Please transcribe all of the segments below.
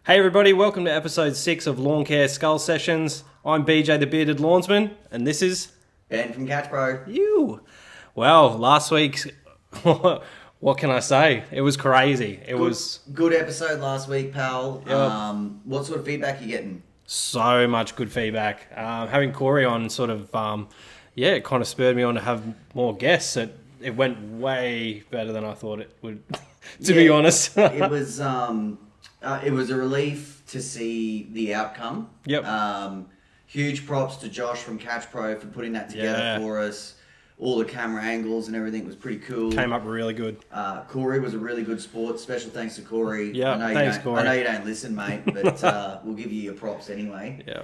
Hey everybody, welcome to episode 6 of Lawn Care Skull Sessions. I'm BJ the Bearded Lawnsman, and this is... Ben from Catch Pro. You! Well, last week's... what can I say? It was crazy. It was... Good episode last week, pal. Yep. What sort of feedback are you getting? So much good feedback. Having Corey on sort of... it kind of spurred me on to have more guests. It went way better than I thought it would, to be honest. It was a relief to see the outcome. Yep. Huge props to Josh from Catch Pro for putting that together for us. All the camera angles and everything was pretty cool. Came up really good. Corey was a really good sport. Special thanks to Corey. Yeah, thanks, Corey. I know you don't listen, mate, but we'll give you your props anyway. Yeah.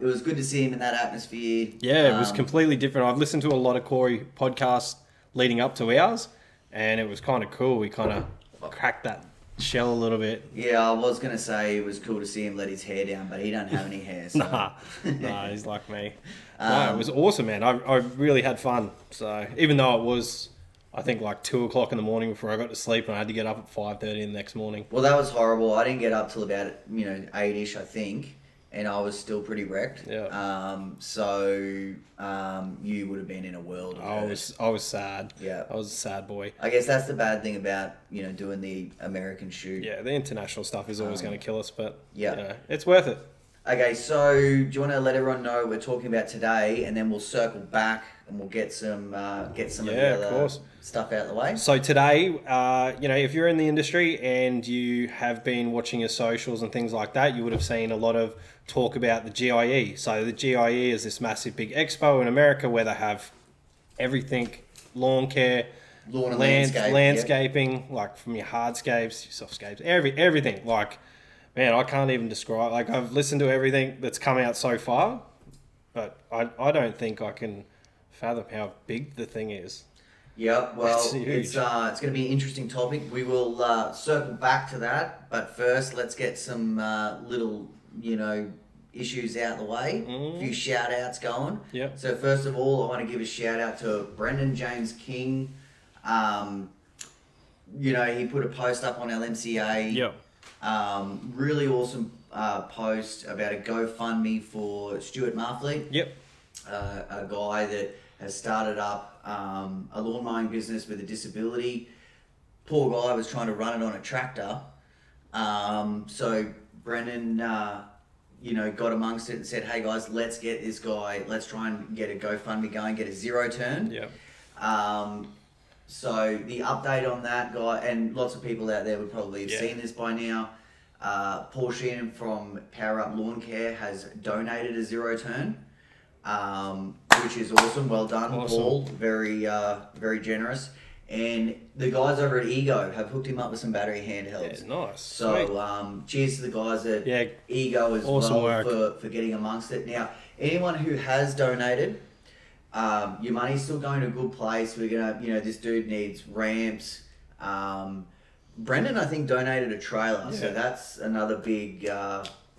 It was good to see him in that atmosphere. Yeah, it was completely different. I've listened to a lot of Corey podcasts leading up to ours, and it was kind of cool. We kind of cracked that shell a little bit. Yeah, I was going to say it was cool to see him let his hair down, but he don't have any hair. So. Nah, he's like me. No, it was awesome, man. I really had fun. So even though it was, I think, like 2 o'clock in the morning before I got to sleep, and I had to get up at 5:30 the next morning. Well, that was horrible. I didn't get up till about 8ish, I think, and I was still pretty wrecked. Yeah. You would have been in a world of hurt. I was sad. Yeah. I was a sad boy. I guess that's the bad thing about doing the American shoot. Yeah, the international stuff is always going to kill us, but yeah, it's worth it. Okay, so do you want to let everyone know what we're talking about today, and then we'll circle back and we'll get some of the other stuff out of the way. So today, if you're in the industry and you have been watching your socials and things like that, you would have seen a lot of talk about the GIE. So the GIE is this massive big expo in America where they have everything, lawn care, lawn and landscaping, like from your hardscapes, your softscapes, everything. Like, man, I can't even describe. Like, I've listened to everything that's come out so far, but I don't think I can fathom how big the thing is. Yep, well, it's going to be an interesting topic. We will circle back to that, but first, let's get some little, issues out of the way. A few shout-outs going. Yep. So first of all, I want to give a shout-out to Brendan James King. He put a post up on LMCA. Yep. Really awesome post about a GoFundMe for Stuart Marfleet. Yep. A guy that has started up a lawn mowing business with a disability. Poor guy was trying to run it on a tractor. So Brendan, got amongst it and said, "Hey guys, let's get this guy. Let's try and get a GoFundMe going, get a zero turn." Yep. So the update on that guy, and lots of people out there would probably have seen this by now. Paul Sheehan from Power Up Lawn Care has donated a zero turn, which is awesome. Well done, awesome. Paul. Very, very generous. And the guys over at Ego have hooked him up with some battery handhelds. Yeah, nice. So cheers to the guys at Ego as awesome well for getting amongst it. Now, anyone who has donated, your money's still going to a good place. We're gonna, this dude needs ramps. Brendan, I think, donated a trailer, so that's another big,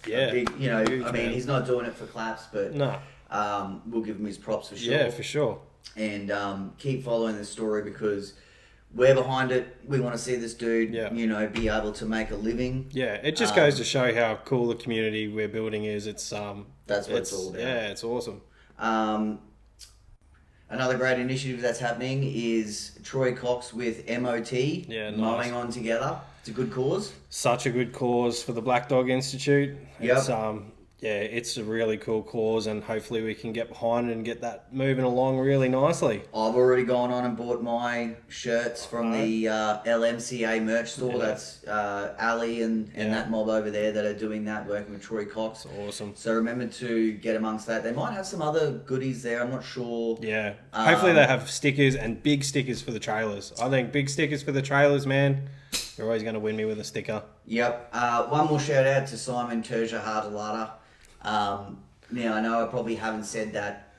huge, he's not doing it for claps, but we'll give him his props for sure. Yeah, for sure. And keep following this story because we're behind it. We want to see this dude, be able to make a living. Yeah, it just goes to show how cool the community we're building is. It's that's what it's all about. Yeah, it's awesome. Another great initiative that's happening is Troy Cox with MOT mowing on together. It's a good cause. Such a good cause for the Black Dog Institute. Yep. It's a really cool cause, and hopefully we can get behind it and get that moving along really nicely. I've already gone on and bought my shirts from the LMCA merch store. Yeah. That's Ali and that mob over there that are doing that, working with Troy Cox. That's awesome. So remember to get amongst that. They might have some other goodies there. I'm not sure. Yeah. Hopefully they have stickers and big stickers for the trailers. I think big stickers for the trailers, man. You're always going to win me with a sticker. Yep. One more shout out to Simon Terja Hardelata. Now, I know I probably haven't said that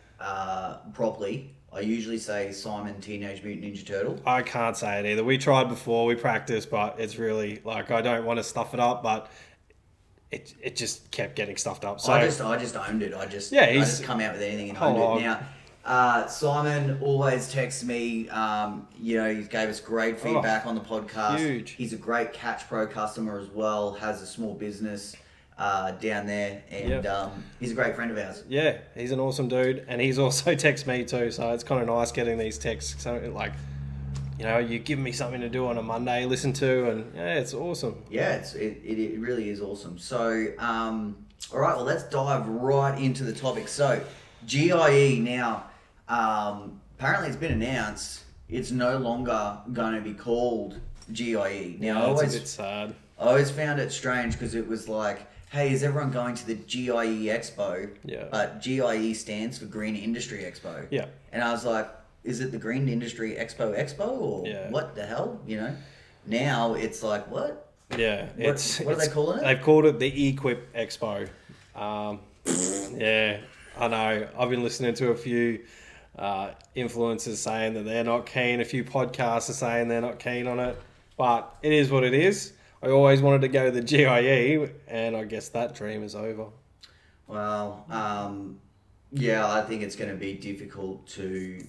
properly. I usually say Simon Teenage Mutant Ninja Turtle. I can't say it either. We tried before, we practiced, but it's really, I don't want to stuff it up, but it just kept getting stuffed up. So I just owned it. I just come out with anything and owned it. Now, Simon always texts me. You know, he gave us great feedback on the podcast. Huge. He's a great Catch Pro customer as well. Has a small business down there, and he's a great friend of ours. Yeah, he's an awesome dude, and he's also texted me too. So it's kind of nice getting these texts. So like, you know, you give me something to do on a Monday, listen to, and yeah, it's awesome. Yeah, it really is awesome. So, all right, well, let's dive right into the topic. So, GIE now, apparently it's been announced it's no longer going to be called GIE. Now, That's a bit sad. I always found it strange because it was like, hey, is everyone going to the GIE Expo? Yeah. But GIE stands for Green Industry Expo. Yeah. And I was like, is it the Green Industry Expo or what the hell? You know? Now it's like, what? Yeah. What are they calling it? They've called it the Equip Expo. Yeah, I know. I've been listening to a few influencers saying that they're not keen. A few podcasts are saying they're not keen on it. But it is what it is. I always wanted to go to the GIE, and I guess that dream is over. Well, yeah, I think it's going to be difficult to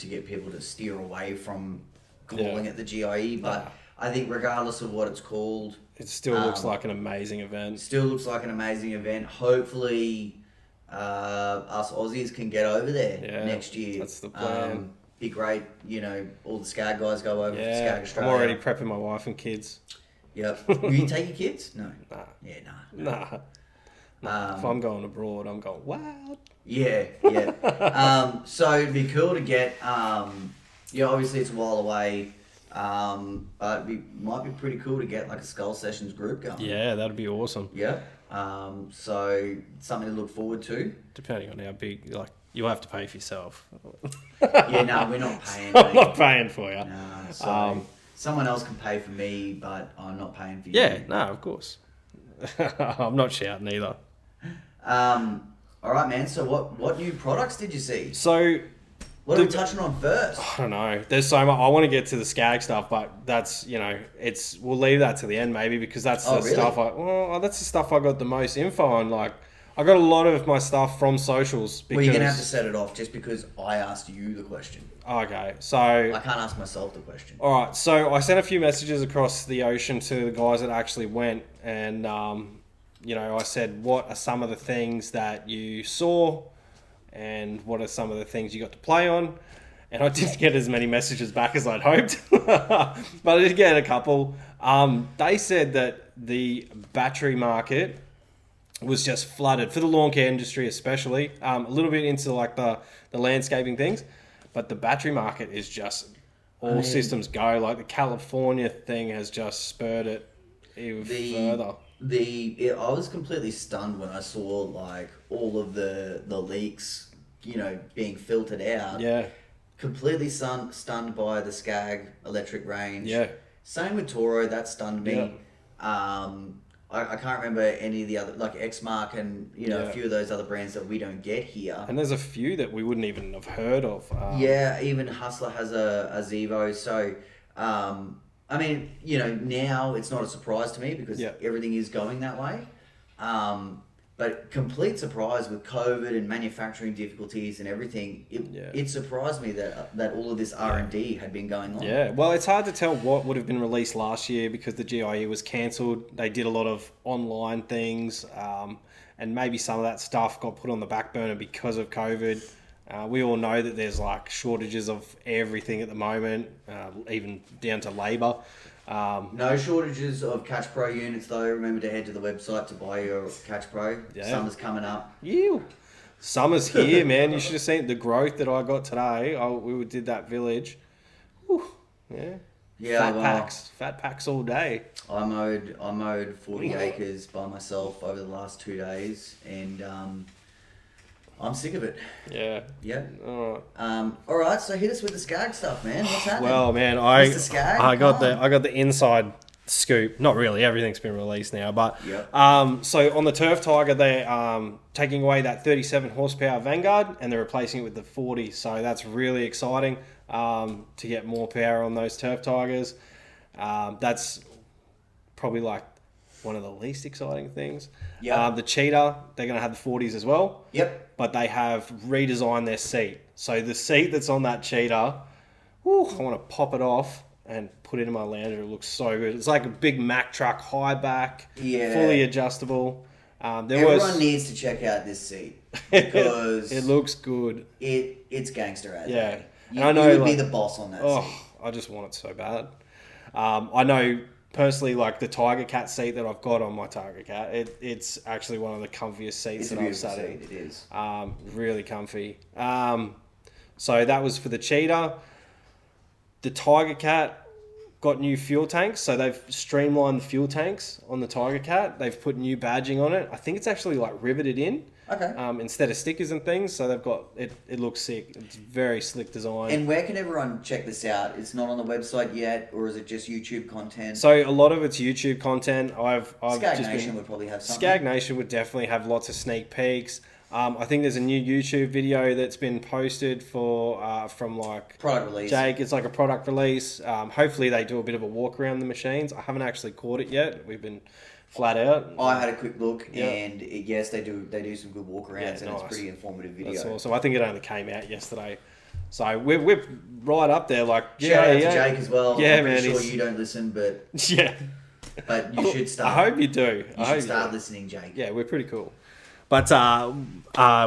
get people to steer away from calling it the GIE. But I think regardless of what it's called, it still looks like an amazing event. Hopefully, us Aussies can get over there next year. That's the plan. Be great, all the Scag guys go over to Scag Australia. I'm already prepping my wife and kids. Yep. Will you take your kids? No. Nah. Yeah, nah. If I'm going abroad, I'm going wild. Yeah. So it'd be cool to get, obviously it's a while away, but it might be pretty cool to get like a Skull Sessions group going. Yeah, that'd be awesome. Yeah. So something to look forward to. Depending on how big, like, you'll have to pay for yourself. Yeah, no, we're not paying. I'm not paying for you. No, so someone else can pay for me, but I'm not paying for you. Yeah, no, of course. I'm not shouting either. All right, man. So what new products did you see? So, what are we touching on first? I don't know. There's so much. I want to get to the Scag stuff, but that's we'll leave that to the end maybe because that's the stuff. That's the stuff I got the most info on. Like, I got a lot of my stuff from socials. Because, well, you're gonna have to set it off just because I asked you the question. Okay, so I can't ask myself the question. All right, so I sent a few messages across the ocean to the guys that actually went, and I said, what are some of the things that you saw, and what are some of the things you got to play on? And I didn't get as many messages back as I'd hoped, but I did get a couple. They said that the battery market was just flooded for the lawn care industry, especially a little bit into like the landscaping things, but the battery market is just all systems go. Like the California thing has just spurred it even further. I was completely stunned when I saw like all of the leaks, being filtered out. Yeah. Completely stunned by the Scag electric range. Yeah. Same with Toro, that stunned me. Yeah. I can't remember any of the other, like Xmark and, a few of those other brands that we don't get here. And there's a few that we wouldn't even have heard of. Even Hustler has a Zevo. So, I mean, now it's not a surprise to me because everything is going that way. But complete surprise with COVID and manufacturing difficulties and everything. It surprised me that all of this R&D had been going on. Yeah, well, it's hard to tell what would have been released last year because the GIE was cancelled. They did a lot of online things, and maybe some of that stuff got put on the back burner because of COVID. We all know that there's like shortages of everything at the moment, even down to labour. No shortages of Catch Pro units though. Remember to head to the website to buy your Catch Pro. Yeah. Summer's coming up. Summer's here, man. You should have seen the growth that I got today. We did that village. Whew. Yeah. Fat packs all day. I mowed 40 acres by myself over the last 2 days, and I'm sick of it. Yeah. Yeah. All right. So hit us with the Scag stuff, man. What's happening? Well, man, I got the inside scoop. Not really. Everything's been released now, but so on the Turf Tiger, they're taking away that 37 horsepower Vanguard and they're replacing it with the 40. So that's really exciting to get more power on those Turf Tigers. That's probably like one of the least exciting things. Yeah. The Cheetah, they're going to have the 40s as well. Yep. But they have redesigned their seat. So the seat that's on that Cheetah, whew, I want to pop it off and put it in my Lander. It looks so good. It's like a big Mack truck, high back, fully adjustable. Everyone needs to check out this seat because it looks good. It's gangster ad. Yeah. You, I know, you would be the boss on that seat. I just want it so bad. I know personally, like the Tiger Cat seat that I've got on my Tiger Cat, it's actually one of the comfiest seats that I've sat in. It is. Really comfy. So that was for the Cheetah. The Tiger Cat got new fuel tanks, so they've streamlined the fuel tanks on the Tiger Cat. They've put new badging on it. I think it's actually like riveted in. Okay. Instead of stickers and things, so they've got it. It looks sick. It's very slick design. And where can everyone check this out? It's not on the website yet, or is it just YouTube content? So a lot of it's YouTube content. I've Scag just Nation been, would probably have something. Scag Nation would definitely have lots of sneak peeks. I think there's a new YouTube video that's been posted for from like Product release. Jake. It's like a product release. Hopefully they do a bit of a walk around the machines. I haven't actually caught it yet. We've been flat out. I had a quick look, and yes, they do some good walk arounds, and nice. it's a pretty informative video. That's awesome. I think it only came out yesterday, so we're right up there. Like Shout out to Jake as well. Yeah, I'm pretty man. sure you don't listen, but yeah, but you should start. I hope you do. You should start listening, Jake. Yeah, we're pretty cool. But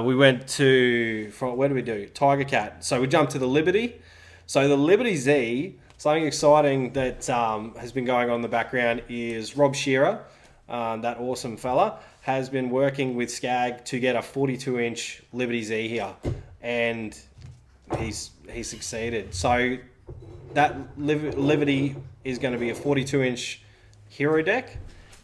we went to where do we do? Tiger Cat. So we jumped to the Liberty. So the Liberty Z. Something exciting that has been going on in the background is Rob Shearer. That awesome fella has been working with Scag to get a 42-inch Liberty Z here, and he's succeeded. So that Liberty is going to be a 42-inch hero deck,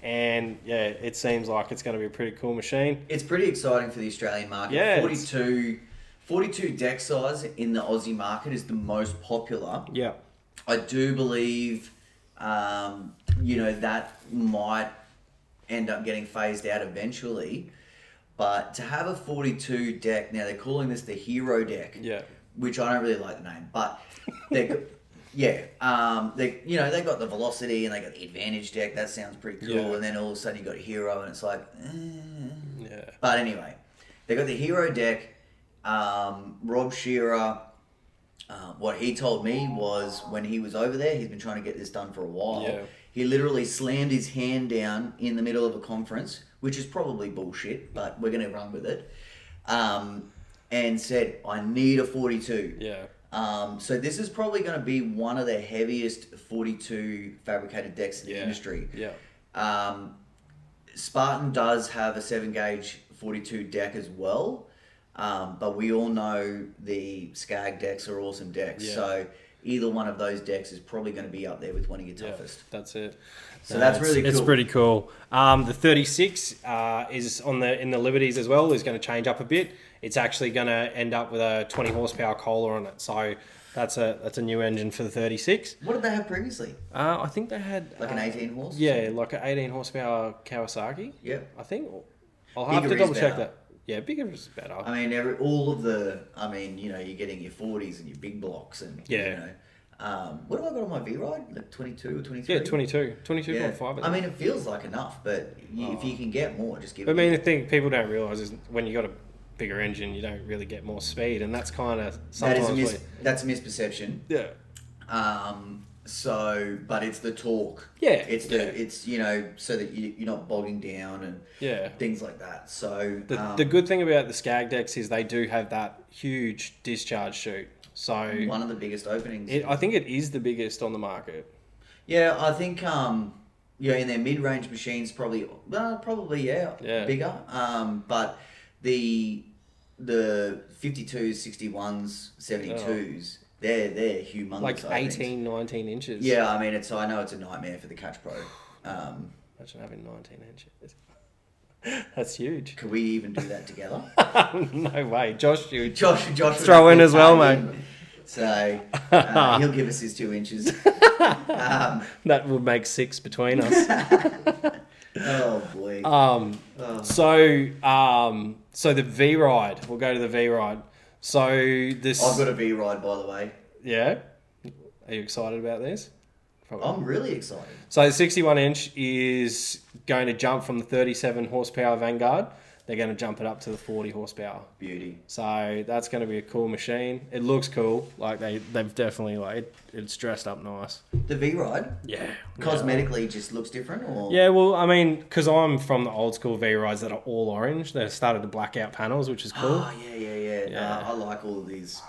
and yeah, it seems like it's going to be a pretty cool machine. It's pretty exciting for the Australian market. Yeah, 42 deck size in the Aussie market is the most popular. Yeah, I do believe, that might end up getting phased out eventually. But to have a 42 deck, now they're calling this the Hero deck, which I don't really like the name, but they got the Velocity and they got the Advantage deck. That sounds pretty cool. And then all of a sudden you got a Hero and it's like, But anyway, they got the Hero deck. Rob Shearer, what he told me was when he was over there, he's been trying to get this done for a while. Yeah. He literally slammed his hand down in the middle of a conference, which is probably bullshit, but we're going to run with it, and said, I need a 42. Yeah. So this is probably going to be one of the heaviest 42 fabricated decks in the industry. Yeah. Spartan does have a 7-gauge 42 deck as well, but we all know the Scag decks are awesome decks. Yeah. So either one of those decks is probably going to be up there with one of your toughest. Yeah, that's it. So that's really cool. It's pretty cool. The 36 is in the Liberties as well. Is going to change up a bit. It's actually going to end up with a 20 horsepower Kohler on it. So that's a new engine for the 36. What did they have previously? I think they had Like an 18 horse? Yeah, like an 18 horsepower Kawasaki. Yeah. I think. I'll have to double check that. Yeah, bigger is better. I mean, you're getting your 40s and your big blocks and what have I got on my V-Ride? Like 22 or 23? Yeah, 22.5. I mean, it feels like enough, but if you can get more, just give it. I mean, the thing people don't realise is when you got a bigger engine, you don't really get more speed, and that's kind of sometimes that's a misperception. Yeah. But it's the torque. Yeah. It's so that you're not bogging down and things like that. So the good thing about the Scag decks is they do have that huge discharge chute. So one of the biggest openings. I think it is the biggest on the market. Yeah, I think in their mid-range machines probably bigger. But the 52s, 61s, 72s. They're humongous. Like 18, 19 inches. Yeah, I mean, I know it's a nightmare for the Catch Pro. Imagine having 19 inches. That's huge. Could we even do that together? No way. Josh throw in as well, mate. So he'll give us his 2 inches. That would make 6 between us. Oh boy. So the V Ride. We'll go to the V Ride. So this. I've got a V Ride, by the way. Yeah. Are you excited about this? Probably. I'm really excited. So the 61 inch is going to jump from the 37 horsepower Vanguard. They're going to jump it up to the 40 horsepower. Beauty. So that's going to be a cool machine. It looks cool. Like they've definitely it's dressed up nice. The V-Ride? Yeah. Cosmetically just looks different, or? Yeah, well, I mean, because I'm from the old school V-Rides that are all orange. They started to black out panels, which is cool. Oh, yeah. I like all of these,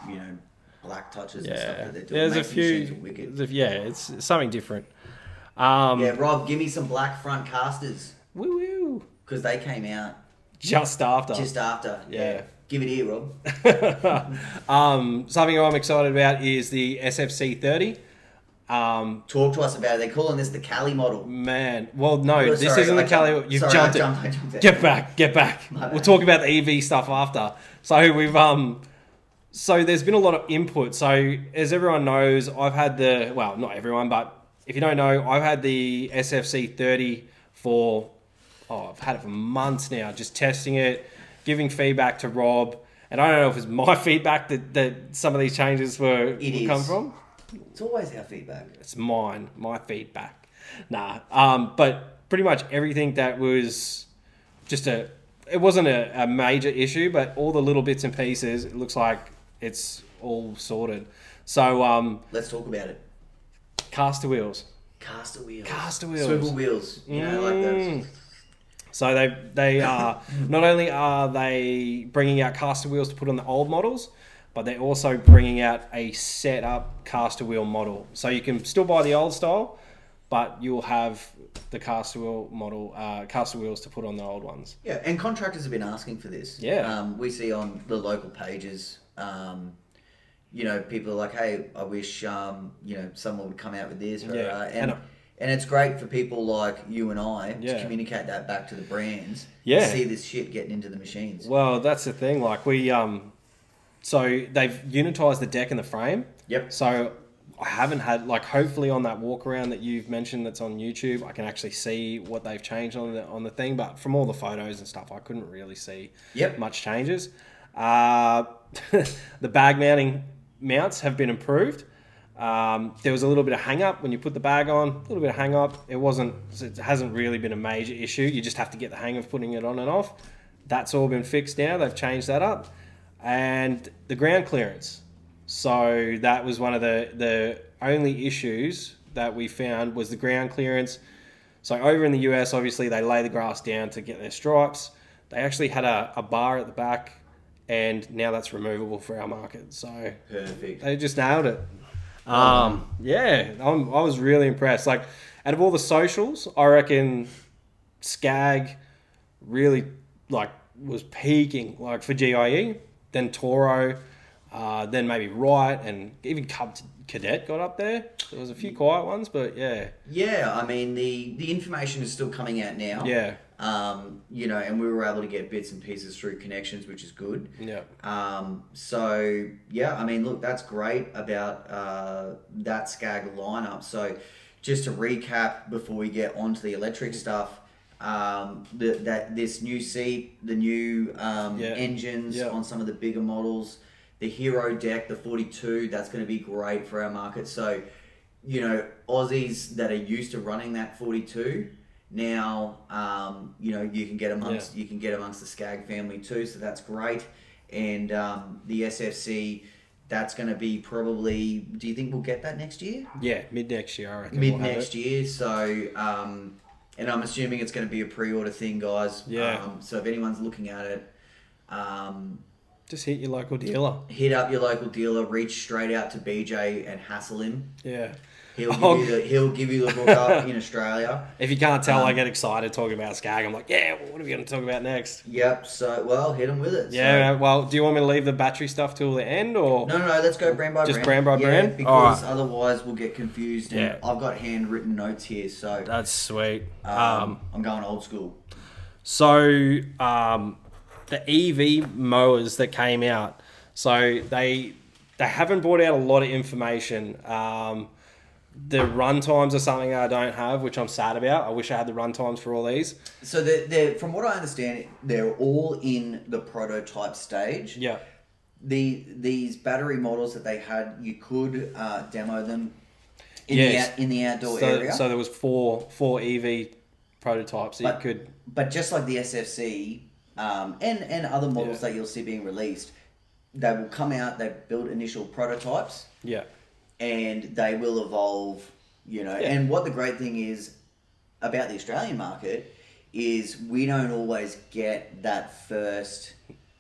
black touches and stuff that they're doing. There's a Makes the machines few. wicked. It's something different. Yeah, Rob, give me some black front casters. Woo woo. Because they came out Just after. Yeah. Give it here, Rob. Something I'm excited about is the SFC 30. Talk to us about it. They're calling this the Cali model. Man, well, no, this Sorry, isn't the Cali. You've jumped it. I jumped Get back. We'll talk about the EV stuff after. So we've so there's been a lot of input. So as everyone knows, I've had not everyone, but if you don't know, I've had the SFC 30 I've had it for months now, just testing it, giving feedback to Rob. And I don't know if it's my feedback that some of these changes will come from. It's always our feedback. It's my feedback. But pretty much everything that was it wasn't a major issue, but all the little bits and pieces, it looks like it's all sorted. So let's talk about it. Caster wheels. Swivel wheels. Like those. So they are not only are they bringing out caster wheels to put on the old models, but they're also bringing out a set up caster wheel model. So you can still buy the old style, but you'll have the caster wheel model, caster wheels to put on the old ones. Yeah, and contractors have been asking for this. Yeah. We see on the local pages, people are like, hey, I wish, someone would come out with this. And it's great for people like you and I to communicate that back to the brands. Yeah. See this shit getting into the machines. Well, that's the thing. Like we, so they've unitized the deck and the frame. Yep. So I haven't had, hopefully on that walk around that you've mentioned that's on YouTube, I can actually see what they've changed on the thing. But from all the photos and stuff, I couldn't really see much changes. The bag mounts have been improved. There was a little bit of hang up when you put the bag on, a little bit of hang up. It hasn't really been a major issue. You just have to get the hang of putting it on and off. That's all been fixed now. They've changed that up. And the ground clearance. So that was one of the only issues that we found was the ground clearance. So over in the US, obviously they lay the grass down to get their stripes. They actually had a bar at the back, and now that's removable for our market. So perfect. They just nailed it. I was really impressed. Out of all the socials, I reckon Scag really was peaking for GIE, then Toro, then maybe Wright, and even Cub Cadet got up there. There was a few quiet ones, but yeah. Yeah, I mean the information is still coming out now. Yeah. And we were able to get bits and pieces through connections, which is good. Yeah. Look, that's great about that Scag lineup. So just to recap before we get onto the electric stuff, this new seat, the new engines on some of the bigger models, the Hero deck, the 42, that's going to be great for our market. So, Aussies that are used to running that 42, now, you can get amongst the Scag family too, so that's great. And the SFC, that's going to be probably. Do you think we'll get that next year? Yeah, mid next year. I reckon. Mid next year. So, and I'm assuming it's going to be a pre-order thing, guys. Yeah. So if anyone's looking at it, just hit your local dealer. Hit up your local dealer. Reach straight out to BJ and hassle him. Yeah. He'll give you the hookup in Australia. If you can't tell, I get excited talking about Scag. I'm like, what are we going to talk about next? Yep. So, hit him with it. Yeah. So. Do you want me to leave the battery stuff till the end, or no? Let's go brand by brand. Just brand by brand, because otherwise we'll get confused. And I've got handwritten notes here, so that's sweet. I'm going old school. So, the EV mowers that came out, so they haven't brought out a lot of information. The run times are something I don't have, which I'm sad about. I wish I had the run times for all these. So they're from what I understand, they're all in the prototype stage. Yeah. These battery models that they had, you could demo them. in the outdoor area. So there was four EV prototypes that you could. But just like the SFC and other models that you'll see being released, they will come out. They build initial prototypes. Yeah. And they will evolve. And what the great thing is about the Australian market is we don't always get that first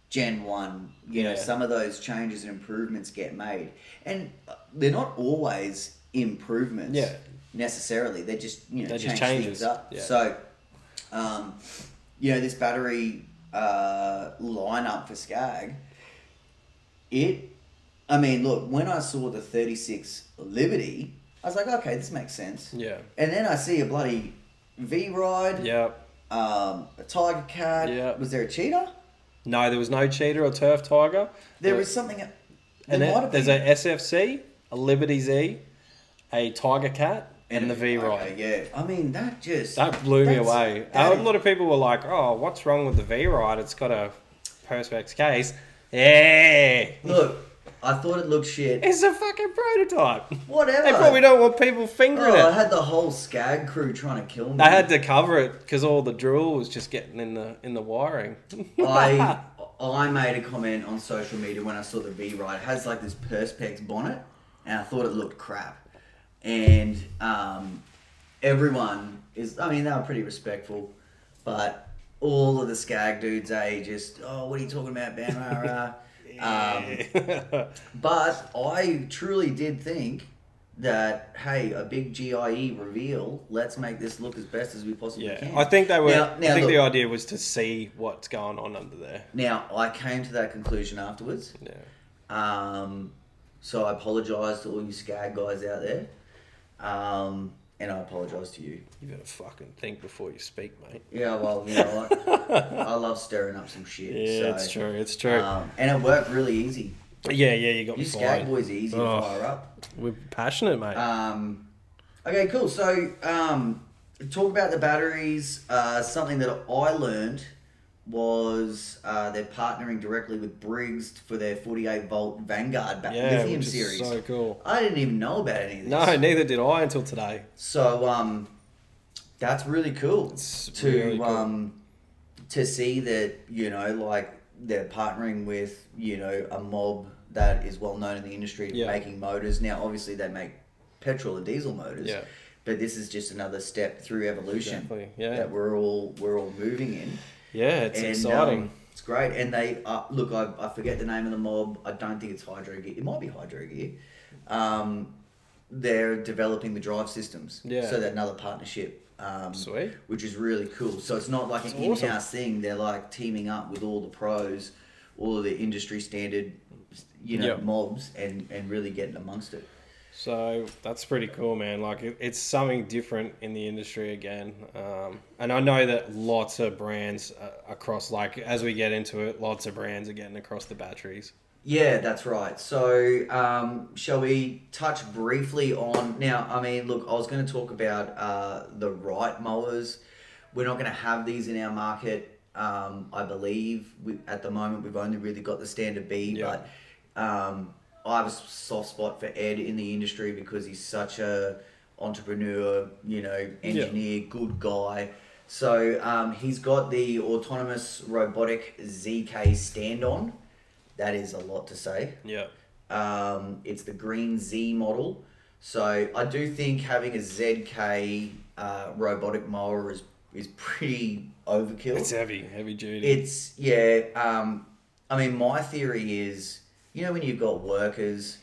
Gen 1. Some of those changes and improvements get made. And they're not always improvements necessarily. They're just, change things up. Yeah. So, this battery lineup for Scag, look, when I saw the 36 Liberty, I was like, okay, this makes sense. Yeah. And then I see a bloody V-Ride. Yep. A Tiger Cat. Yep. Was there a cheetah? No, there was no cheetah or turf tiger. There was something. And then there's a SFC, a Liberty Z, a Tiger Cat, and the V-Ride. Okay, yeah. That blew me away. A lot of people were like, oh, what's wrong with the V-Ride? It's got a Perspex case. Yeah. Look, I thought it looked shit. It's a fucking prototype. Whatever. They probably don't want people fingering it. I had the whole Scag crew trying to kill me. They had to cover it because all the drill was just getting in the wiring. I made a comment on social media when I saw the V-Ride. It has like this Perspex bonnet, and I thought it looked crap. And everyone is, they were pretty respectful, but all of the Scag dudes, what are you talking about, man? But I truly did think that, hey, a big GIE reveal, let's make this look as best as we possibly can. I think they were. I think the idea was to see what's going on under there. Now, I came to that conclusion afterwards. Yeah. So I apologise to all you Scag guys out there. And I apologise to you. You better fucking think before you speak, mate. Yeah, well, you know what? I love stirring up some shit. Yeah, so, it's true. And it worked really easy. Yeah, you got me fired. You Scag boys are easy to fire up. We're passionate, mate. Okay, cool. So, talk about the batteries. Something that I learned was they're partnering directly with Briggs for their 48-volt Vanguard lithium series. So cool. I didn't even know about any of this. No, neither did I until today. So, that's really cool cool. To see that, they're partnering with, a mob that is well known in the industry making motors. Now, obviously, they make petrol and diesel motors. Yeah. But this is just another step through evolution that we're all moving in. Yeah, it's exciting. It's great. And they, look, I forget the name of the mob. I don't think it's Hydro Gear. It might be Hydro Gear. They're developing the drive systems. Yeah. So that another partnership. Sweet. Which is really cool. So it's not like an in-house thing. They're like teaming up with all the pros, all of the industry standard, mobs and really getting amongst it. So that's pretty cool, man. Like it's something different in the industry again. And I know that lots of brands across, as we get into it, lots of brands are getting across the batteries. Yeah, that's right. So shall we touch briefly on, now, look, I was going to talk about the right mowers. We're not going to have these in our market. I believe at the moment we've only really got the standard B, but I have a soft spot for Ed in the industry because he's such a entrepreneur, engineer, good guy. So he's got the autonomous robotic ZK stand-on. That is a lot to say. Yeah. It's the Green Z model. So I do think having a ZK robotic mower is pretty overkill. It's heavy duty. It's, my theory is, when you've got workers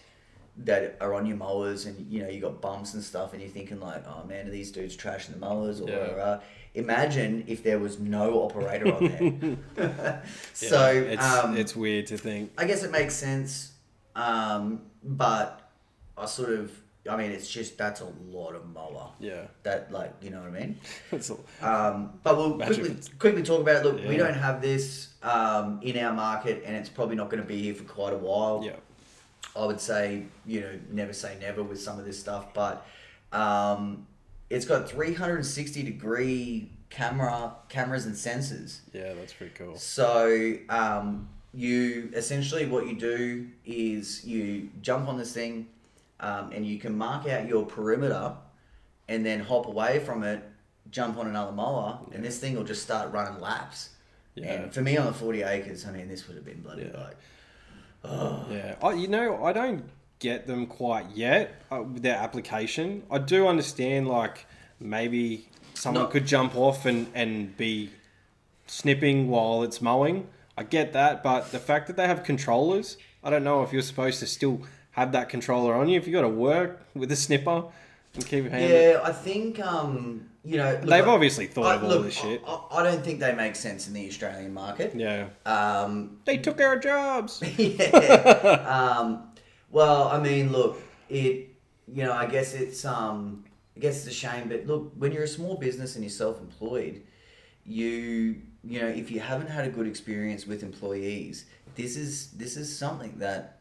that are on your mowers and, you got bumps and stuff and you're thinking like, oh man, are these dudes trashing the mowers? Or imagine if there was no operator on there. So it's weird to think. I guess it makes sense. But I sort of, it's just, that's a lot of mower. Yeah. That you know what I mean? But we'll quickly talk about it. Look, we don't have this in our market and it's probably not going to be here for quite a while. Yeah. I would say, never say never with some of this stuff, but it's got 360-degree cameras and sensors. Yeah, that's pretty cool. So you essentially, what you do is you jump on this thing, and you can mark out your perimeter and then hop away from it, jump on another mower, and this thing will just start running laps. Yeah. And for me on the 40 acres, I mean, this would have been bloody like... Oh. Yeah. I don't get them quite yet with their application. I do understand, like, maybe someone could jump off and be snipping while it's mowing. I get that, but the fact that they have controllers, I don't know if you're supposed to still have that controller on you. If you got to work with a snipper and keep your hand... Yeah, I think, look, they've obviously thought of all this shit. I don't think they make sense in the Australian market. Yeah. They took our jobs. Yeah. Well, I mean, look, I guess it's a shame, but look, when you're a small business and you're self-employed, if you haven't had a good experience with employees, this is something that,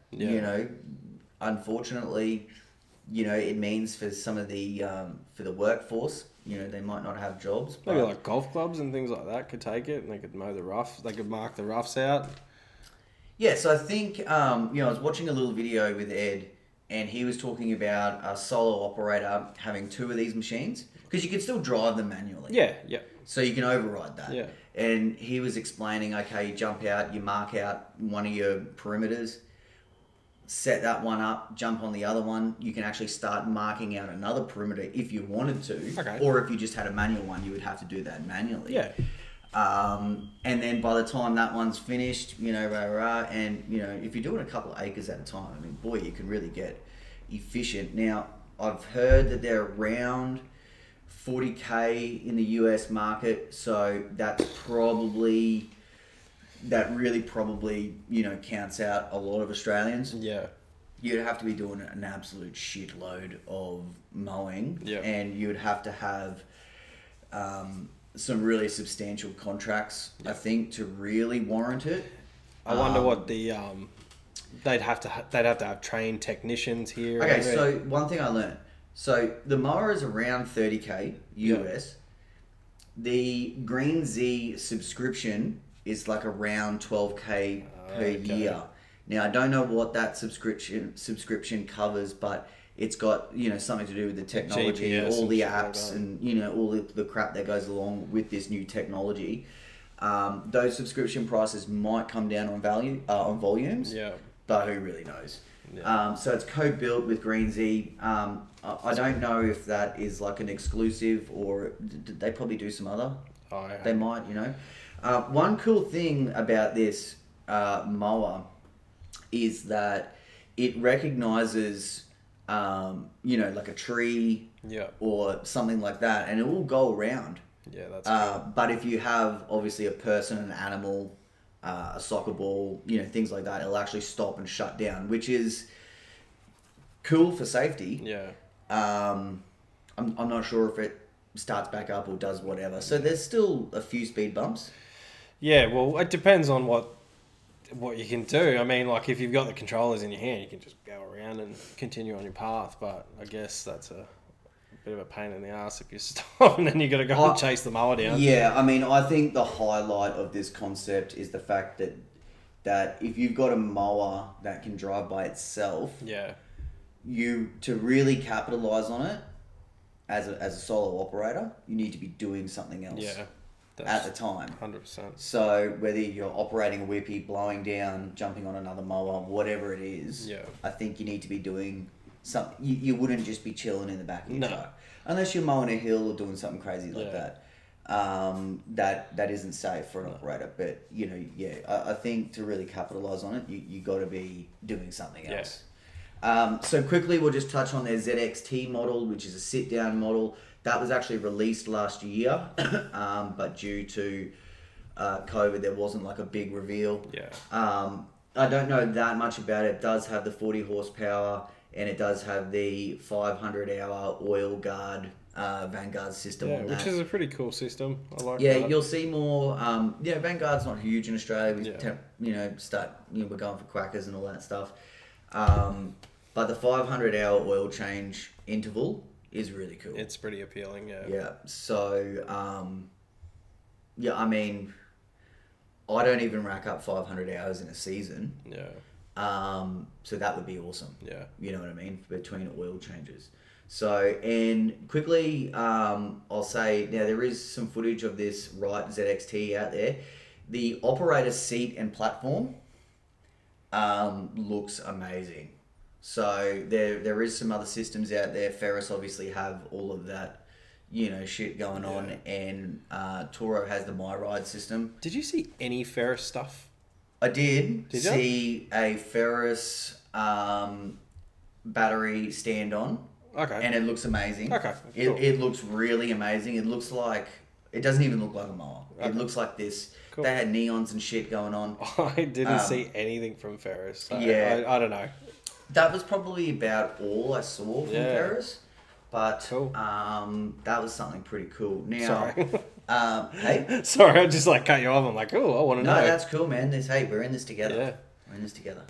unfortunately, it means for some of the, for the workforce, they might not have jobs. Maybe like golf clubs and things like that could take it, and they could mow the rough. They could mark the roughs out. Yeah, so I think, I was watching a little video with Ed, and he was talking about a solo operator having 2 of these machines, because you can still drive them manually. Yeah, yeah. So you can override that. Yeah. And he was explaining, okay, you jump out, you mark out one of your perimeters, set that one up, jump on the other one. You can actually start marking out another perimeter if you wanted to. Okay. Or if you just had a manual one, you would have to do that manually. Yeah. And then by the time that one's finished, and, if you're doing a couple of acres at a time, I mean, boy, you can really get efficient. Now, I've heard that they're around 40K in the US market, so that really probably, counts out a lot of Australians. Yeah. You'd have to be doing an absolute shitload of mowing. Yeah. And you would have to have some really substantial contracts, I think, to really warrant it. I wonder what the they'd have to have trained technicians here. Okay, so one thing I learned. So the mower is around 30K US. Yeah. The Greenzie subscription is like around 12K per year. Now I don't know what that subscription covers, but it's got something to do with the technology, GPS all the apps, and all the crap that goes along with this new technology. Those subscription prices might come down on volumes. Yeah. But who really knows? Yeah. So it's co-built with Greenzie. I don't know if that is like an exclusive, or they probably do some other. Oh, yeah. They might, One cool thing about this mower is that it recognizes, like a tree, or something like that, and it will go around. Yeah, that's cool. But if you have obviously a person, an animal, a soccer ball, things like that, it'll actually stop and shut down, which is cool for safety. Yeah. I'm not sure if it starts back up or does whatever. So there's still a few speed bumps. Yeah, well, it depends on what you can do. I mean, like, if you've got the controllers in your hand, you can just go around and continue on your path. But I guess that's a bit of a pain in the ass if you stop and then you got to go and chase the mower down. Yeah, I mean, I think the highlight of this concept is the fact that if you've got a mower that can drive by itself, to really capitalize on it as a solo operator, you need to be doing something else. Yeah. At the time. 100%. So whether you're operating a whippy, blowing down, jumping on another mower, whatever it is, I think you need to be doing something. You wouldn't just be chilling in the back of your truck. Unless you're mowing a hill or doing something crazy like that. That isn't safe for an operator. But, I think to really capitalize on it, you got to be doing something else. So quickly, we'll just touch on their ZXT model, which is a sit-down model. That was actually released last year, but due to COVID, there wasn't like a big reveal. Yeah. I don't know that much about it. It does have the 40 horsepower, and it does have the 500-hour oil guard Vanguard system on that. Which is a pretty cool system. I like that. Yeah, you'll see more. Vanguard's not huge in Australia. We're going for quackers and all that stuff. But the 500-hour oil change interval is really cool. It's pretty appealing, yeah. Yeah, so, I mean, I don't even rack up 500 hours in a season. Yeah. So that would be awesome. Yeah. You know what I mean? Between oil changes. So, and quickly, I'll say, now there is some footage of this Wright ZXT out there. The operator seat and platform looks amazing. So there is some other systems out there. Ferris obviously have all of that, shit going on, and Toro has the My Ride system. Did you see any Ferris stuff? I did you? see a Ferris battery stand on. Okay. And it looks amazing. Okay. It, Cool. it looks really amazing. It looks like, it doesn't even look like a mower. Okay. It looks like this. Cool. They had neons and shit going on. I didn't see anything from Ferris. So Yeah. I don't know. That was probably about all I saw from Ferris. But Cool. that was something pretty cool. Now, Sorry. hey? Sorry, I just cut you off. I'm like, oh, I want to know. No, that's cool, man. Hey, we're in this together. Yeah. We're in this together.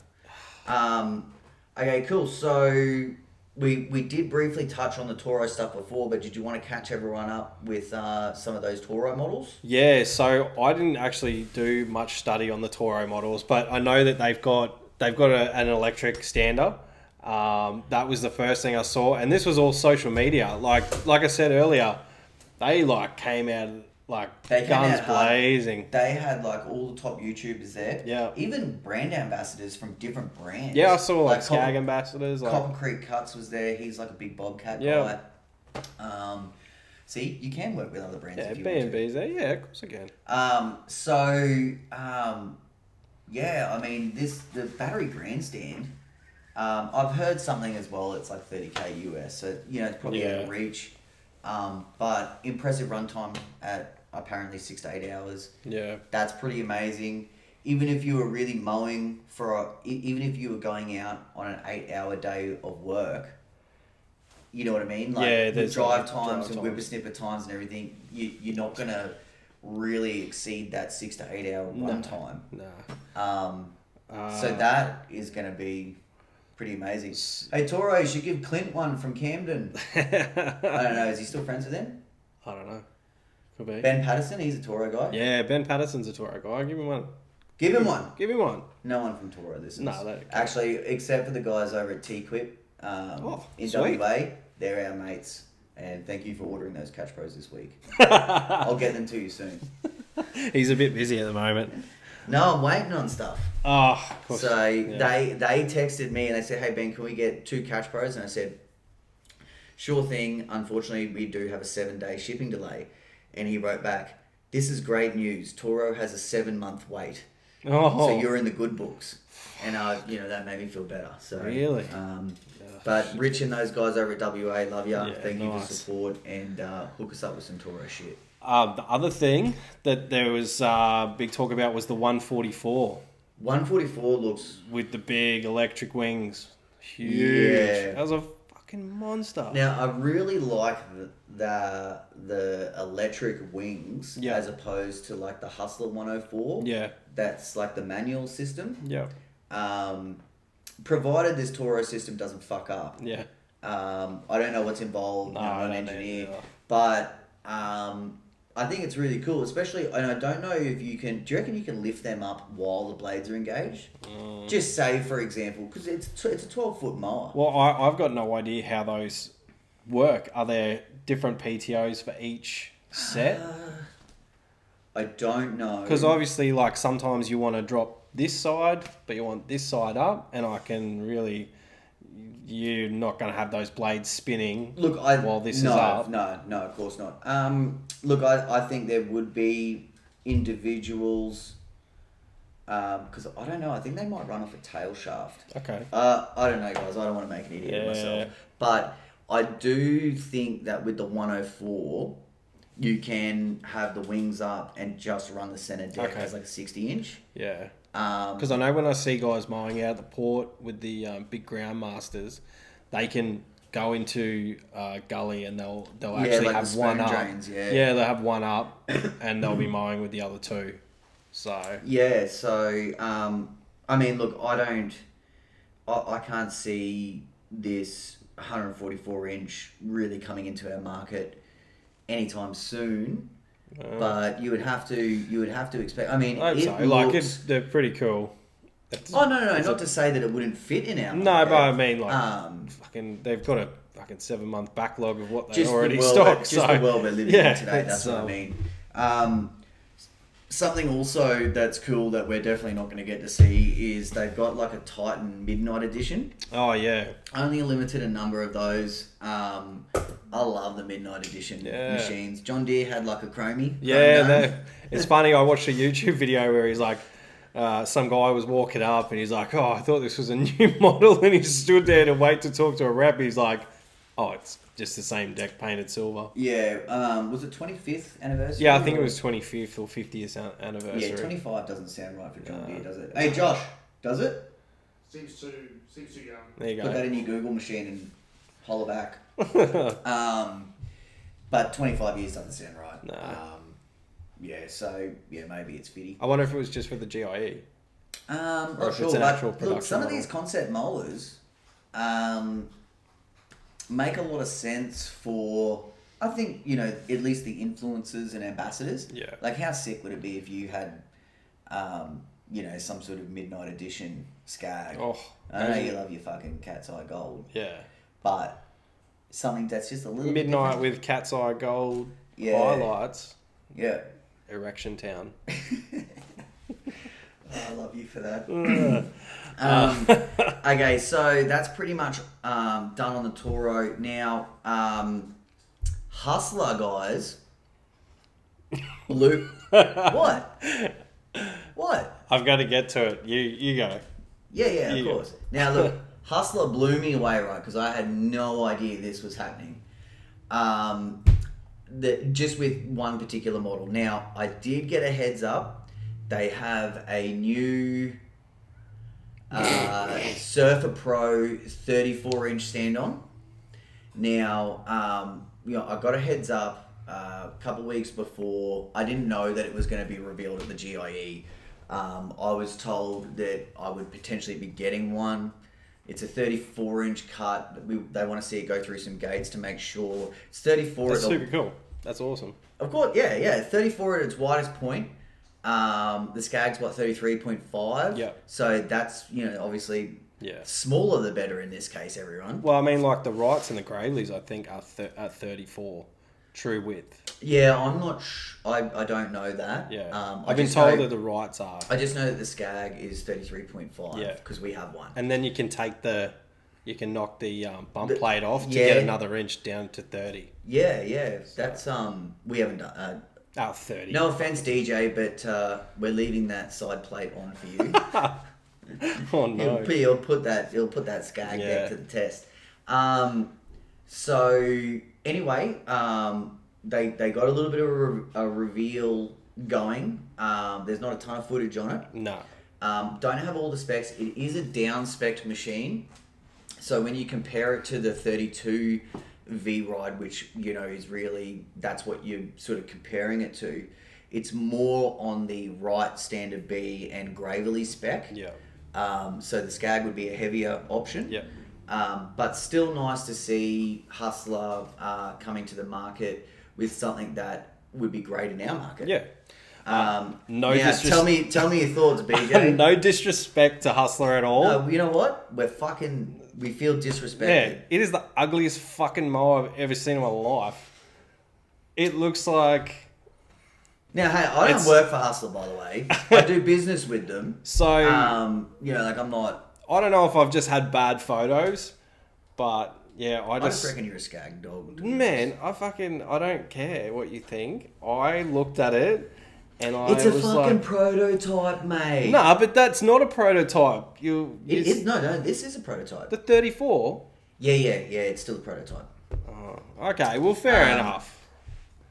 Okay, cool. So we did briefly touch on the Toro stuff before, but did you want to catch everyone up with some of those Toro models? Yeah, so I didn't actually do much study on the Toro models, but I know that they've got an electric stander. That was the first thing I saw, and this was all social media. Like I said earlier, they came out They came guns out hard. blazing. They had all the top YouTubers there. Yeah. Even brand ambassadors from different brands. Yeah, I saw Scag Copper, ambassadors. Copper Creek Cuts was there. He's a big Bobcat Yeah. guy. See, you can work with other brands Yeah, if you want to. B&B's there. Yeah, of course I can. Yeah, I mean, the battery grandstand, I've heard something as well, it's like 30K US, so, it's probably out of reach, but impressive runtime at apparently 6 to 8 hours. Yeah. That's pretty amazing. Even if you were really mowing even if you were going out on an 8-hour day of work, you know what I mean? There's drive times and whippersnipper times and everything, you're not going to really exceed that 6 to 8 hour runtime. No. So that is going to be pretty amazing. Hey, Toro, you should give Clint one from Camden. I don't know, is he still friends with him? I don't know. Could be. Ben Patterson, he's a Toro guy. Yeah, Ben Patterson's a Toro guy. Give him one. Give him one. Give him one. No one from Toro listens. No, they don't. Actually, except for the guys over at T-Quip in sweet. WA. They're our mates. And thank you for ordering those Catch Pros this week. I'll get them to you soon. He's a bit busy at the moment. No, I'm waiting on stuff. Oh, of course. So they texted me and they said, hey, Ben, can we get 2 Catch Pros? And I said, sure thing. Unfortunately, we do have a 7-day shipping delay. And he wrote back, this is great news. Toro has a 7-month wait. Oh. So you're in the good books. And, that made me feel better. So Really? But Rich and those guys over at WA, love ya. Yeah, Thank you for nice. support and hook us up with some Toro shit. The other thing that there was big talk about was the 144 144 looks... with the big electric wings. Huge. Yeah. That was a fucking monster. Now, I really like the electric wings as opposed to the Hustler 104. Yeah. That's the manual system. Yeah. Provided this Toro system doesn't fuck up. Yeah. I don't know what's involved. I'm not an engineer. either. But I think it's really cool, especially, and I don't know if you can, do you reckon you can lift them up while the blades are engaged? Just say, for example, because it's a 12-foot mower. Well, I've got no idea how those work. Are there different PTOs for each set? I don't know. Because obviously, sometimes you want to drop this side, but you want this side up, and I can really... You're not going to have those blades spinning while this is up. No, of course not. Look, I think there would be individuals, because I don't know, I think they might run off a tail shaft. Okay. I don't know, guys, I don't want to make an idiot of myself. But I do think that with the 104, you can have the wings up and just run the center deck as a 60-inch. Yeah. Because I know when I see guys mowing out the port with the big ground masters, they can go into gully and they'll actually have one up. Drains, they'll have one up and they'll be mowing with the other two. So yeah, so I mean, look, I can't see this 144-inch really coming into our market anytime soon. But you would have to expect. I mean, I'd say, they're pretty cool. Oh no! Not to say that it wouldn't fit in our. No, market. but I mean, like, they've got a fucking 7-month backlog of what they just already the world, stocked. just the world we're living in today. That's what I mean. Something also that's cool that we're definitely not going to get to see is they've got like a Titan Midnight Edition. Oh yeah. Only a limited number of those. I love the Midnight Edition machines. John Deere had like a chromie. Yeah, it's funny. I watched a YouTube video where he's like, some guy was walking up and he's like, "Oh, I thought this was a new model," and he stood there to wait to talk to a rep. He's like, "Oh, it's just the same deck painted silver." Yeah. Was it 25th anniversary? Yeah, I think it was 25th or 50th anniversary. Yeah, 25 doesn't sound right for John Deere, does it? Hey, Josh, does it? Seems too young. There you go. Put that in your Google machine and holler back. But 25 years doesn't sound right. No. Maybe it's 50. I wonder if it was just for the GIE. Not sure, it's an actual but production look, some of model. these concept mowers make a lot of sense for, I think, at least the influencers and ambassadors. Yeah. Like, how sick would it be if you had, some sort of midnight edition Scag? Oh, I know you love your fucking cat's eye gold, yeah. but something that's just a little bit Midnight different. with cat's eye gold highlights. Yeah. Erection Town. I love you for that. Okay, so that's pretty much done on the Toro. Now, Hustler guys. Luke. What? What? I've got to get to it. You go. Yeah, of You go. course. Now, look, Hustler blew me away, right? Because I had no idea this was happening. Just with one particular model. Now, I did get a heads up. They have a new Surfer Pro 34-inch stand-on. Now, I got a heads up a couple of weeks before. I didn't know that it was going to be revealed at the GIE. I was told that I would potentially be getting one. It's a 34-inch cut. They want to see it go through some gates to make sure it's 34. That's super cool. That's awesome. Of course, yeah. 34 at its widest point. The Scag's 33.5. Yeah. So that's obviously smaller the better in this case, everyone. Well, I mean, like the Wrights and the Grayleys, I think are 34 true width. Yeah, I'm not. I don't know that. Yeah. I've been told that the Wrights are. I just know that the Scag is 33.5. Yeah. Because we have one. And then you can knock the bump plate off to get another inch down to 30. Yeah. That's we haven't done. 30. No offense, DJ, but we're leaving that side plate on for you. Oh no! He'll put that Scag deck to the test. So anyway, they got a little bit of a reveal going. There's not a ton of footage on it. No. Don't have all the specs. It is a down-spec'd machine. So when you compare it to the 32 V-Ride, which, is really, that's what you're sort of comparing it to, it's more on the right standard B and Gravelly spec. Yeah. So the Scag would be a heavier option. Yeah. But still nice to see Hustler coming to the market with something that would be great in our market. Yeah. No tell me your thoughts, BJ. No disrespect to Hustler at all. You know what? We feel disrespected. Yeah, it is the ugliest fucking mower I've ever seen in my life. It looks like... Now, hey, I don't work for Hustler, by the way. I do business with them. So... I'm not... I don't know if I've just had bad photos, but yeah, I just reckon you're a Scag dog. Man, I don't care what you think. I looked at it and It's a fucking prototype, mate. Nah, but that's not a prototype. No, this is a prototype. The 34? Yeah, it's still a prototype. Oh, okay, well, fair enough.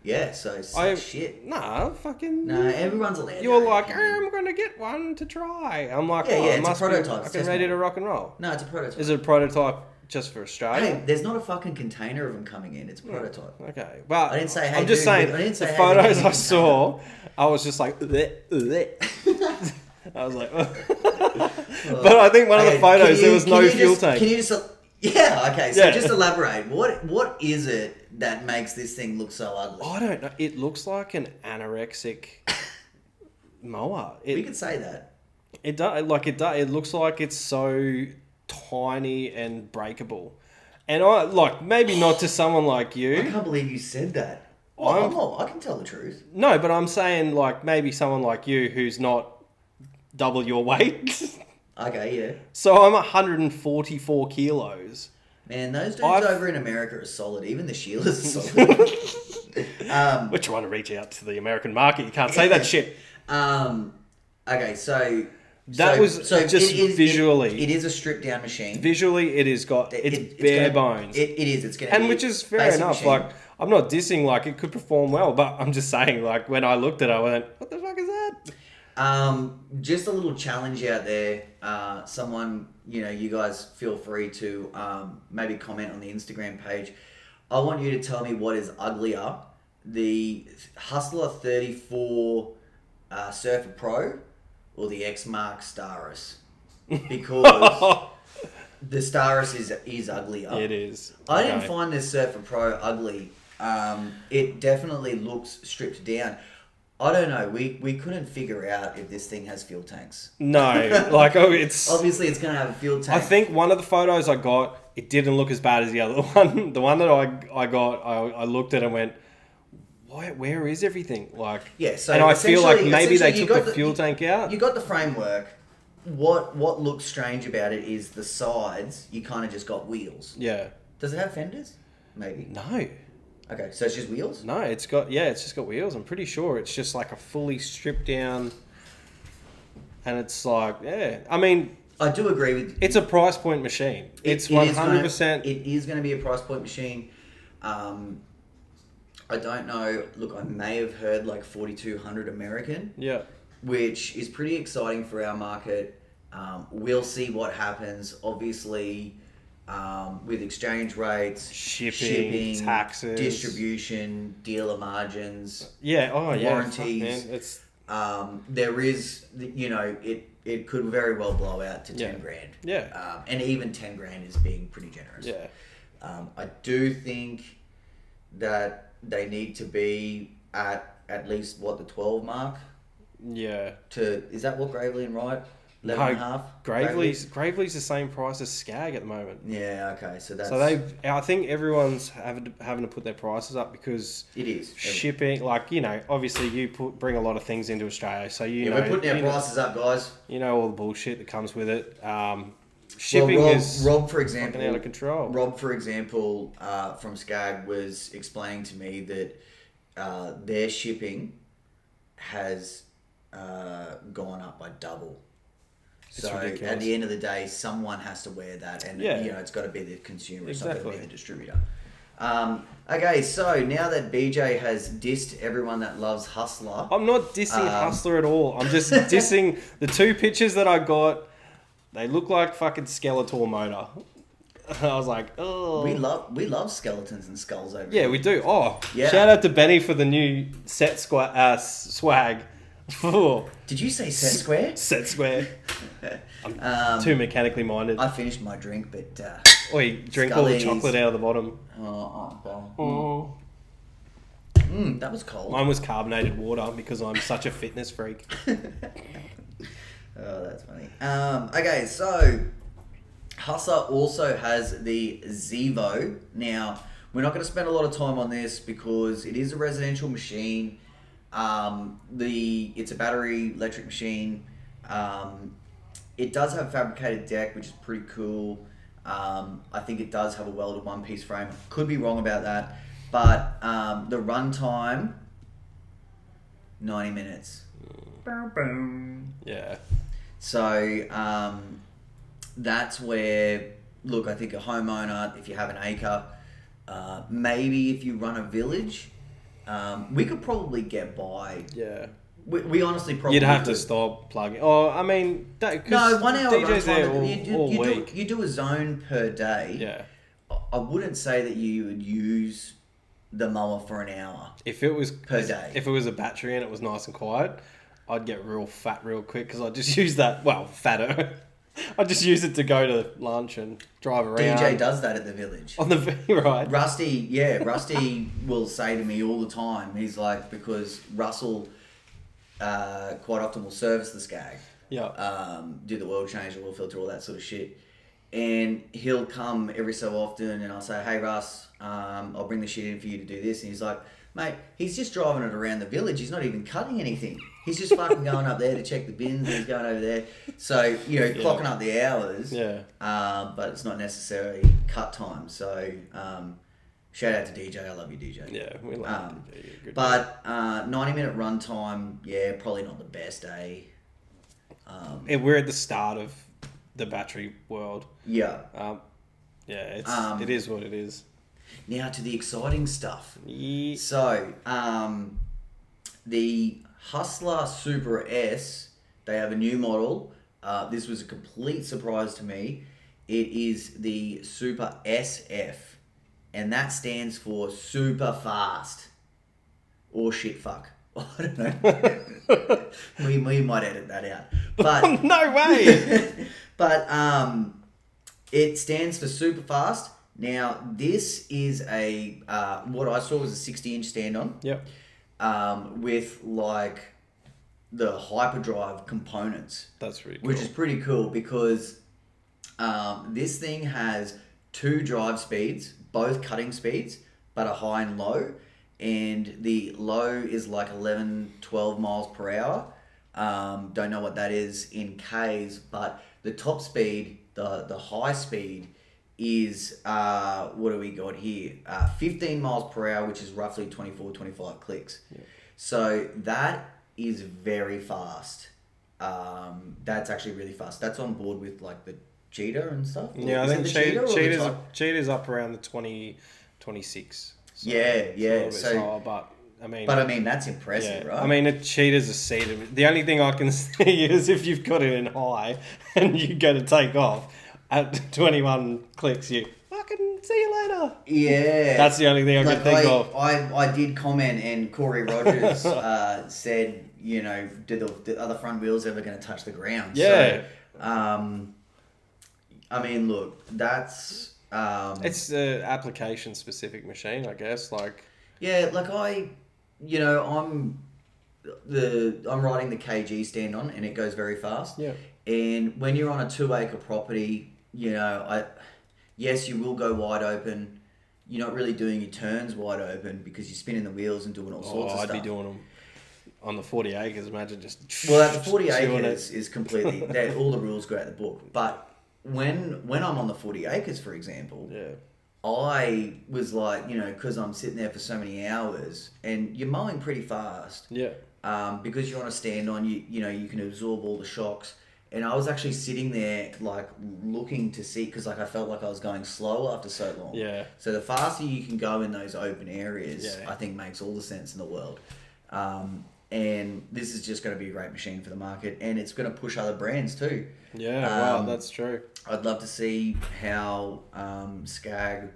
Yeah, so shit. Nah, fucking... No, everyone's allowed. You're like, I'm going to get one to try. I'm like, it's a prototype. I'm ready to rock and roll. No, it's a prototype. Is it a prototype just for Australia? Hey, there's not a fucking container of them coming in. It's a prototype. Okay, well, I didn't say, hey, I'm just saying, the photos I saw, I was just like, bleh, bleh. I was like, but I think one of the photos, there was no fuel tank. Can you just... Yeah, okay, so just elaborate. What is it that makes this thing look so ugly? I don't know. It looks like an anorexic mower. We could say that. It does. Like it does. It looks like it's so tiny and breakable. And I like maybe not to someone like I you. can't believe you said that. Well, I can tell the truth. No, but I'm saying like maybe someone like you who's not double your weight. Okay, yeah. So I'm 144 kilos. Man, those dudes over in America are solid. Even the Sheilas are solid. We're trying to reach out to the American market. You can't say that shit. Okay, so visually. It is a stripped down machine. Visually, it's bare bones. It is. It's going to be which is fair enough. machine. Like, I'm not dissing. Like, it could perform well, but I'm just saying. Like, when I looked at it, I went, "What the fuck is that?" Just a little challenge out there. Someone, you guys feel free to maybe comment on the Instagram page. I want you to tell me what is uglier, the Hustler 34 Surfer Pro or the X Mark Staris, because the Staris is uglier. It is. I didn't find this Surfer Pro ugly. It definitely looks stripped down. I don't know. We couldn't figure out if this thing has fuel tanks. No, like it's obviously it's going to have a fuel tank. I think one of the photos I got, it didn't look as bad as the other one. The one that I got, I looked at it and went, where is everything? Like, yeah. So and I feel like maybe they took the fuel tank out. You got the framework. What looks strange about it is the sides. You kind of just got wheels. Yeah. Does it have fenders? Maybe. No. Okay, so it's just wheels? No, it's just got wheels. I'm pretty sure it's just like a fully stripped down, and it's like, yeah. I mean, I do agree with you. It's a price point machine. It's 100%. It is going to be a price point machine. I don't know. Look, I may have heard like 4,200 American. Yeah. Which is pretty exciting for our market. We'll see what happens. Obviously, with exchange rates, shipping, taxes, distribution, dealer margins, warranties. It's there is, it could very well blow out to 10 grand. Yeah, and even 10 grand is being pretty generous. Yeah, I do think that they need to be at least the 12 mark. Yeah. Is that what Gravely and Wright? 11.5? Gravely's the same price as Scag at the moment. Yeah, okay. So I think everyone's having to put their prices up because it is shipping. Like, obviously you bring a lot of things into Australia, so we're putting our prices up, guys. You know all the bullshit that comes with it. Shipping is Rob, for example, out of control. Rob, for example, from Scag was explaining to me that their shipping has gone up by double. It's so ridiculous. At the end of the day, someone has to wear that, and it's got to be the consumer, it's not going to be the distributor. Okay, so now that BJ has dissed everyone that loves Hustler, I'm not dissing Hustler at all. I'm just dissing the two pictures that I got. They look like fucking Skeletor motor. I was like, oh. We love skeletons and skulls over here. Yeah, we do. Oh, yeah. Shout out to Benny for the new set swag. Did you say set square? Set square. I'm too mechanically minded. I finished my drink, but... drink all the chocolate out of the bottom. That was cold. Mine was carbonated water because I'm such a fitness freak. Oh, that's funny. Okay, so... Hustler also has the Zevo. Now, we're not going to spend a lot of time on this because it is a residential machine. It's a battery electric machine. It does have a fabricated deck, which is pretty cool. I think it does have a welded one-piece frame. Could be wrong about that, but the runtime 90 minutes. Yeah. So that's where, look, I think a homeowner, if you have an acre, maybe if you run a village. We could probably get by. Yeah. We honestly probably You'd have to stop plugging. Oh, I mean... No, 1 hour DJ's there runtime, all week. You do a zone per day. Yeah. I wouldn't say that you would use the mower for an hour. If it was... Per day. If it was a battery and it was nice and quiet, I'd get real fat real quick because I'd just use that... Well, fatter. I just use it to go to lunch and drive around. DJ does that at the village. On the right. Rusty will say to me all the time, he's like, because Russell quite often will service the Scag. do the oil change, oil filter, all that sort of shit. And he'll come every so often, and I'll say, "Hey Russ, I'll bring the shit in for you to do this." And he's like, "Mate, he's just driving it around the village. He's not even cutting anything. He's just fucking going up there to check the bins, and he's going over there." So, clocking up the hours, but it's not necessarily cut time. So, shout out to DJ. I love you, DJ. Yeah, we love DJ. Good but 90-minute run time, probably not the best, eh? We're at the start of the battery world. Yeah. It is what it is. Now to the exciting stuff. Yeah. So, the Hustler Super S, they have a new model. This was a complete surprise to me. It is the Super SF, and that stands for Superfast. Or shit fuck. I don't know. we might edit that out. But no way! But it stands for Superfast. Now, this is a what I saw was a 60-inch stand-on. Yep. With like the hyperdrive components. That's really cool. Which is pretty cool because this thing has 2 drive speeds, both cutting speeds, but a high and low. And the low is like 11, 12 miles per hour. Don't know what that is in Ks, but the top speed, the high speed is, what do we got here? 15 miles per hour, which is roughly 24, 25 clicks. Yeah. So that is very fast. That's actually really fast. That's on board with like the Cheetah and stuff. Yeah, I think Cheetah's up around the 20, 26. So yeah. So, slower, but I mean, that's impressive, right? I mean, a Cheetah's a seated. The only thing I can see is if you've got it in high and you go to take off at 21 clicks, you fucking see you later. Yeah, that's the only thing I can think of. I did comment, and Corey Rogers said, are the front wheels ever going to touch the ground? Yeah. So, I mean, look, that's. It's an application specific machine, I guess. Like, yeah, like I'm riding the KG stand on, and it goes very fast. Yeah. And when you're on a 2-acre property, yes, you will go wide open. You're not really doing your turns wide open because you're spinning the wheels and doing all sorts of stuff. I'd be doing them on the 40 acres. Imagine just. Well, at the 40 acres is completely all the rules go out the book, but. When I'm on the 40 acres, for example, I was like, because I'm sitting there for so many hours, and you're mowing pretty fast. Yeah. Because you're on a stand-on, you can absorb all the shocks. And I was actually sitting there, like, looking to see, because, like, I felt like I was going slow after so long. Yeah. So the faster you can go in those open areas, I think makes all the sense in the world. And this is just going to be a great machine for the market, and it's going to push other brands too. Yeah, wow, that's true. I'd love to see how Scag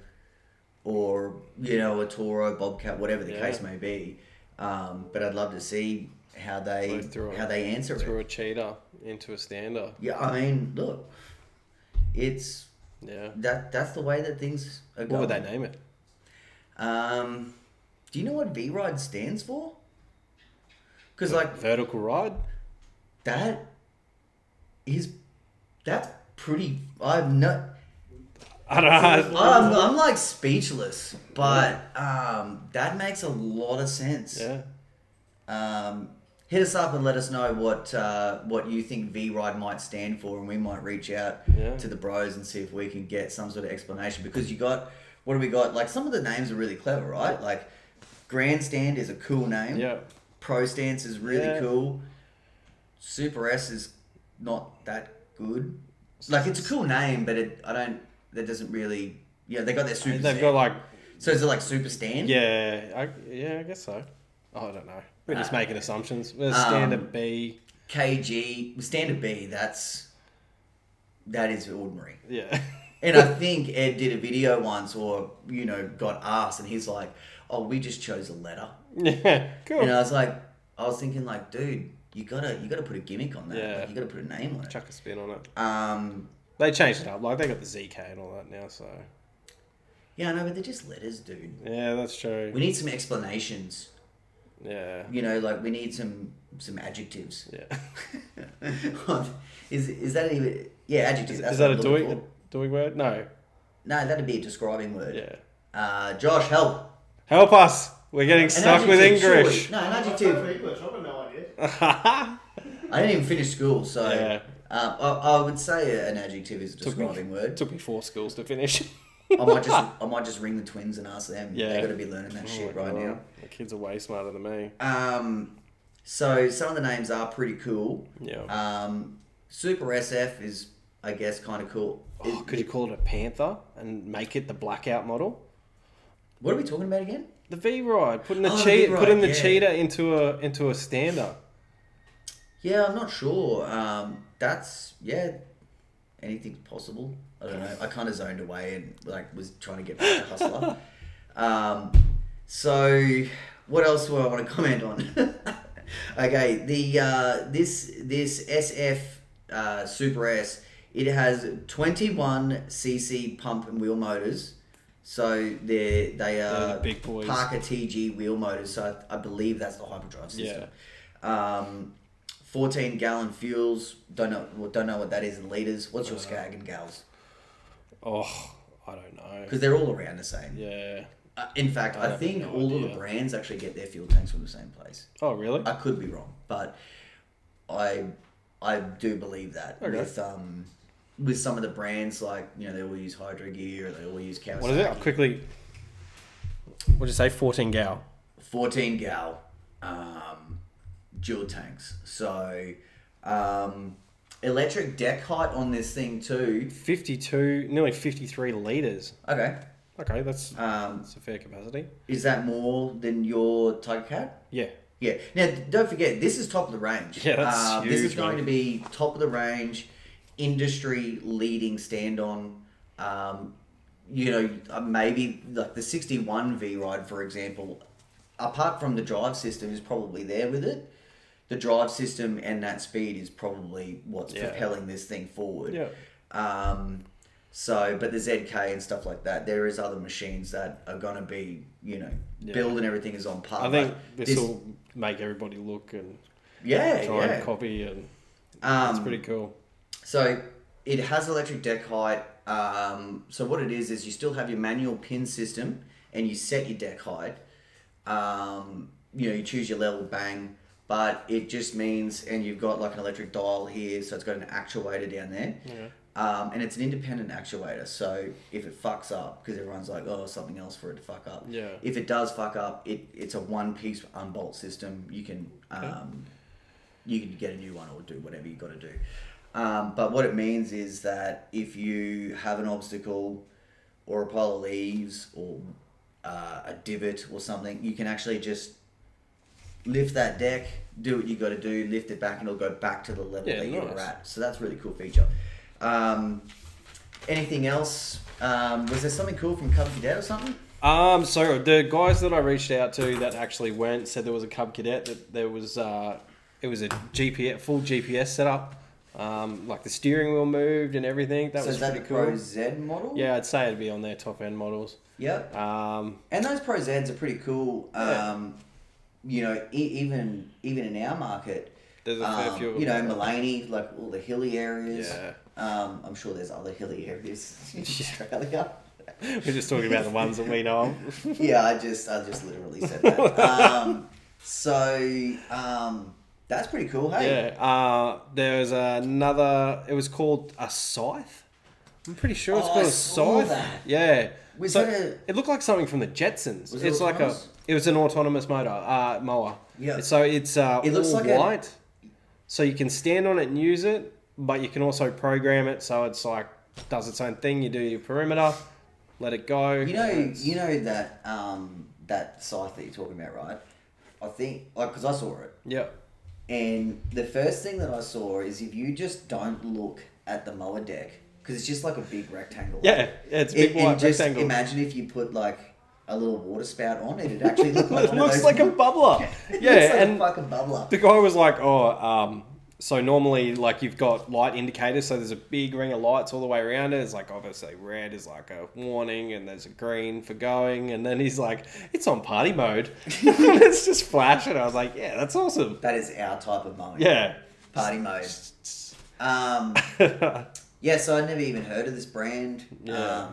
or a Toro, Bobcat, whatever the case may be, but I'd love to see how they answer it. Through a Cheetah into a stander. Yeah, I mean, look, it's that's the way that things are going. What would they name it? Do you know what V-Ride stands for? Because like vertical ride. That's pretty. I'm not. I don't know. I'm like speechless, but that makes a lot of sense. Yeah. Hit us up and let us know what you think V-Ride might stand for, and we might reach out to the bros and see if we can get some sort of explanation. Because what do we got? Like, some of the names are really clever, right? Like, Grandstand is a cool name. Yeah. Pro Stance is really cool. Super S is not that good. Like, it's a cool name, but that doesn't really. Yeah, they got their Super. They've got like. So is it like Super Stand? Yeah, I guess so. Oh, I don't know. We're just making assumptions. Standard B. KG Standard B. That is ordinary. Yeah. And I think Ed did a video once, or got asked, and he's like, "Oh, we just chose a letter." Yeah, cool. And I was thinking, like, dude, you gotta put a gimmick on that. Yeah. Like, you gotta put a name on it. Chuck a spin on it. They changed it up. Like, they got the ZK and all that now, so. Yeah, I know, but they're just letters, dude. Yeah, that's true. We need some explanations. Yeah. You know, like we need some adjectives. Yeah. Is that even... Yeah, adjective. Is that a doing word? No. No, that'd be a describing word. Yeah. Josh, help. Help us. We're getting stuck with adjective, English. surely. No, an I've adjective. English. I've got no idea. I didn't even finish school, so Yeah. I would say an adjective is a describing word. Took me 4 schools to finish. I might just ring the twins and ask them. Yeah. They've got to be learning that shit right now. The kids are way smarter than me. So some of the names are pretty cool. Yeah. Super SF is, I guess, kind of cool. Could you call it a Panther and make it the blackout model? What are we talking about again? The V-Ride, putting the V-Ride, putting the yeah. cheetah into a stander. Yeah, I'm not sure. Anything's possible. I don't know. I kind of zoned away and was trying to get back to Hustler. So what else do I want to comment on? Okay, this SF Super S, it has 21cc pump and wheel motors. So they are the big boys. Parker TG wheel motors. So I believe that's the hyperdrive system. Yeah. 14-gallon fuels. Don't know what that is in liters. What's your Scag and gals? Oh, I don't know. Because they're all around the same. Yeah. In fact, I have think no all of idea. the brands actually get their fuel tanks from the same place. Oh, really? I could be wrong, but I do believe that Okay. with some of the brands, like they all use Hydro Gear, or they all use Kawasaki. What is it? I'll quickly. What did you say? 14 gal. 14 gal dual tanks. So electric deck height on this thing too. 52, nearly 53 litres. Okay. Okay, that's a fair capacity. Is that more than your Tiger Cat? Yeah. Yeah. Now, don't forget, this is top of the range. Yeah, that's huge, this is going mate. to be top of the range, industry leading stand on. Maybe like the 61 V-Ride, for example, apart from the drive system, is probably there with it. The drive system and that speed is probably what's propelling this thing forward. Yeah. But the ZK and stuff like that, there is other machines that are going to be, build and everything is on par. I think this will make everybody look and try and copy, and it's pretty cool. So it has electric deck height. So what it is you still have your manual pin system and you set your deck height. You choose your level, bang. But it just means, and you've got like an electric dial here, so it's got an actuator down there. Yeah. And it's an independent actuator, so if it fucks up, because everyone's like, oh, something else for it to fuck up. Yeah. If it does fuck up, it's a one-piece unbolt system. You can get a new one or do whatever you got to do. But what it means is that if you have an obstacle or a pile of leaves or a divot or something, you can actually just lift that deck, do what you got to do, lift it back, and it'll go back to the level that you were at. So that's a really cool feature. Anything else? Was there something cool from Cub Cadet or something? So the guys that I reached out to that actually went said there was a Cub Cadet, that there was it was a full GPS setup, like the steering wheel moved and everything. That was pretty cool. Pro Z model? Yeah, I'd say it'd be on their top end models. Yep. And those Pro Zs are pretty cool. Even in our market, there's a fair few. Mullaney, like all the hilly areas. Yeah. I'm sure there's other hilly areas in Australia. We're just talking about the ones that we know of. Yeah, I just literally said that. That's pretty cool, hey? Yeah. There's another. It was called a scythe. I'm pretty sure it's called a scythe. That. Yeah. Was it looked like something from the Jetsons. Was it's like it was an autonomous mower. Yeah. So it's it looks all like white. So you can stand on it and use it, but you can also program it so it's like does its own thing. You do your perimeter, let it go. You know that that scythe that you're talking about, right? I think because I saw it. Yeah. And the first thing that I saw is if you just don't look at the mower deck, because it's just like a big rectangle. Yeah, it's a big white just rectangle. Imagine if you put like a little water spout on it, it'd actually look like It looks like a bubbler. Yeah, it looks like and a fucking bubbler. the guy was like, So normally, like, you've got light indicators, so there's a big ring of lights all the way around it. It's like, obviously, red is like a warning, and there's a green for going, and then he's like, it's on party mode. And it's just flashing. I was like, yeah, that's awesome. That is our type of mode. Yeah. Party mode. Yeah, so I'd never even heard of this brand. Yeah.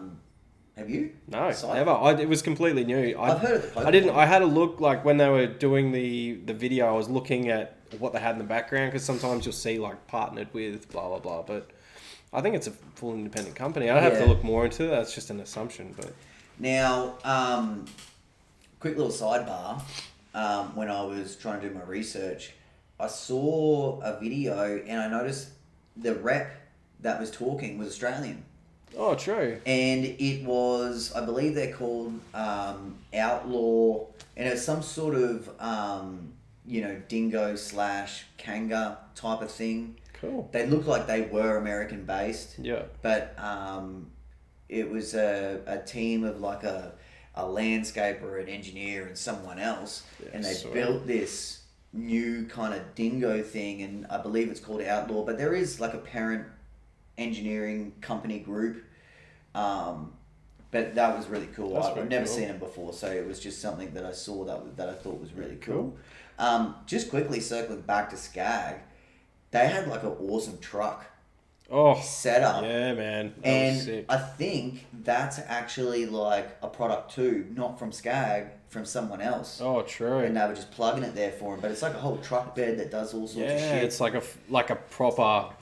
Have you? No, Sight? never. It was completely new. I've heard of the Pokemon. I had a look, like, when they were doing the video, I was looking at what they had in the background, because sometimes you'll see, like, partnered with blah, blah, blah. But I think it's a full independent company. I'd have to look more into that. That's just an assumption. But Now, quick little sidebar. When I was trying to do my research, I saw a video and I noticed the rep that was talking was Australian. Oh, true. And it was, I believe they're called Outlaw, and it's some sort of, dingo / kanga type of thing. Cool. They looked like they were American based. Yeah. But it was a team of like a landscaper, an engineer, and someone else. Yeah, and they sweet. built this new kind of dingo thing, and I believe it's called Outlaw. But there is like a parent engineering company group, but that was really cool. That's I've very never cool. seen it before, so it was just something that I saw that I thought was really cool. Cool. Just quickly circling back to Scag, they had like an awesome truck Oh, setup, yeah, man. That was and sick. I think that's actually like a product too, not from Scag, from someone else. Oh, true. And they were just plugging it there for him, but it's like a whole truck bed that does all sorts of Yeah, shit. it's like a proper,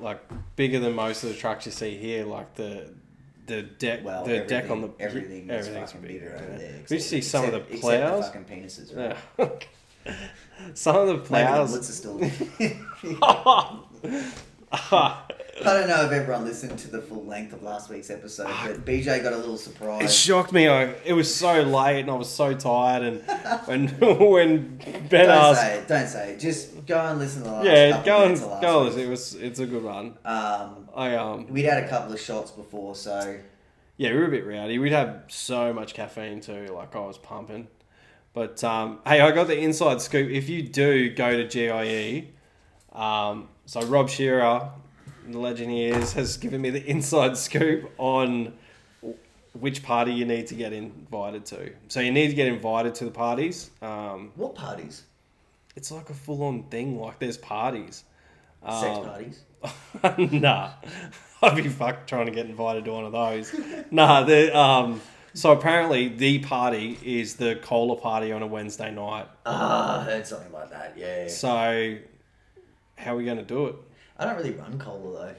like, bigger than most of the trucks you see here. Like the deck, Well, the deck on the everything is everything's fucking bigger. bigger over Yeah. there. We see some of the Except plows. the fucking penises, right? Yeah. Some of the Maybe the plows. woods are still. I don't know if everyone listened to the full length of last week's episode, but BJ got a little It surprise. shocked me. It was so late, and I was so tired. And when Ben asked, Don't say it. Just go and listen to the last yeah, couple go minutes and of last go. week. It's a good one. Um, We'd had a couple of shots before, so Yeah, we were a bit rowdy. We'd had so much caffeine too. Like, I was pumping. But hey, I got the inside scoop. If you do go to GIE, so Rob Shearer, the legend he is, has given me the inside scoop on which party you need to get invited to. So you need to get invited to the parties. what parties? It's like a full-on thing. Like, there's parties. Sex parties. Nah, I'd be fucked trying to get invited to one of those. So apparently the party is the cola party on a Wednesday night. I heard something like that. Yeah. So how are we going to do it? I don't really run cola though.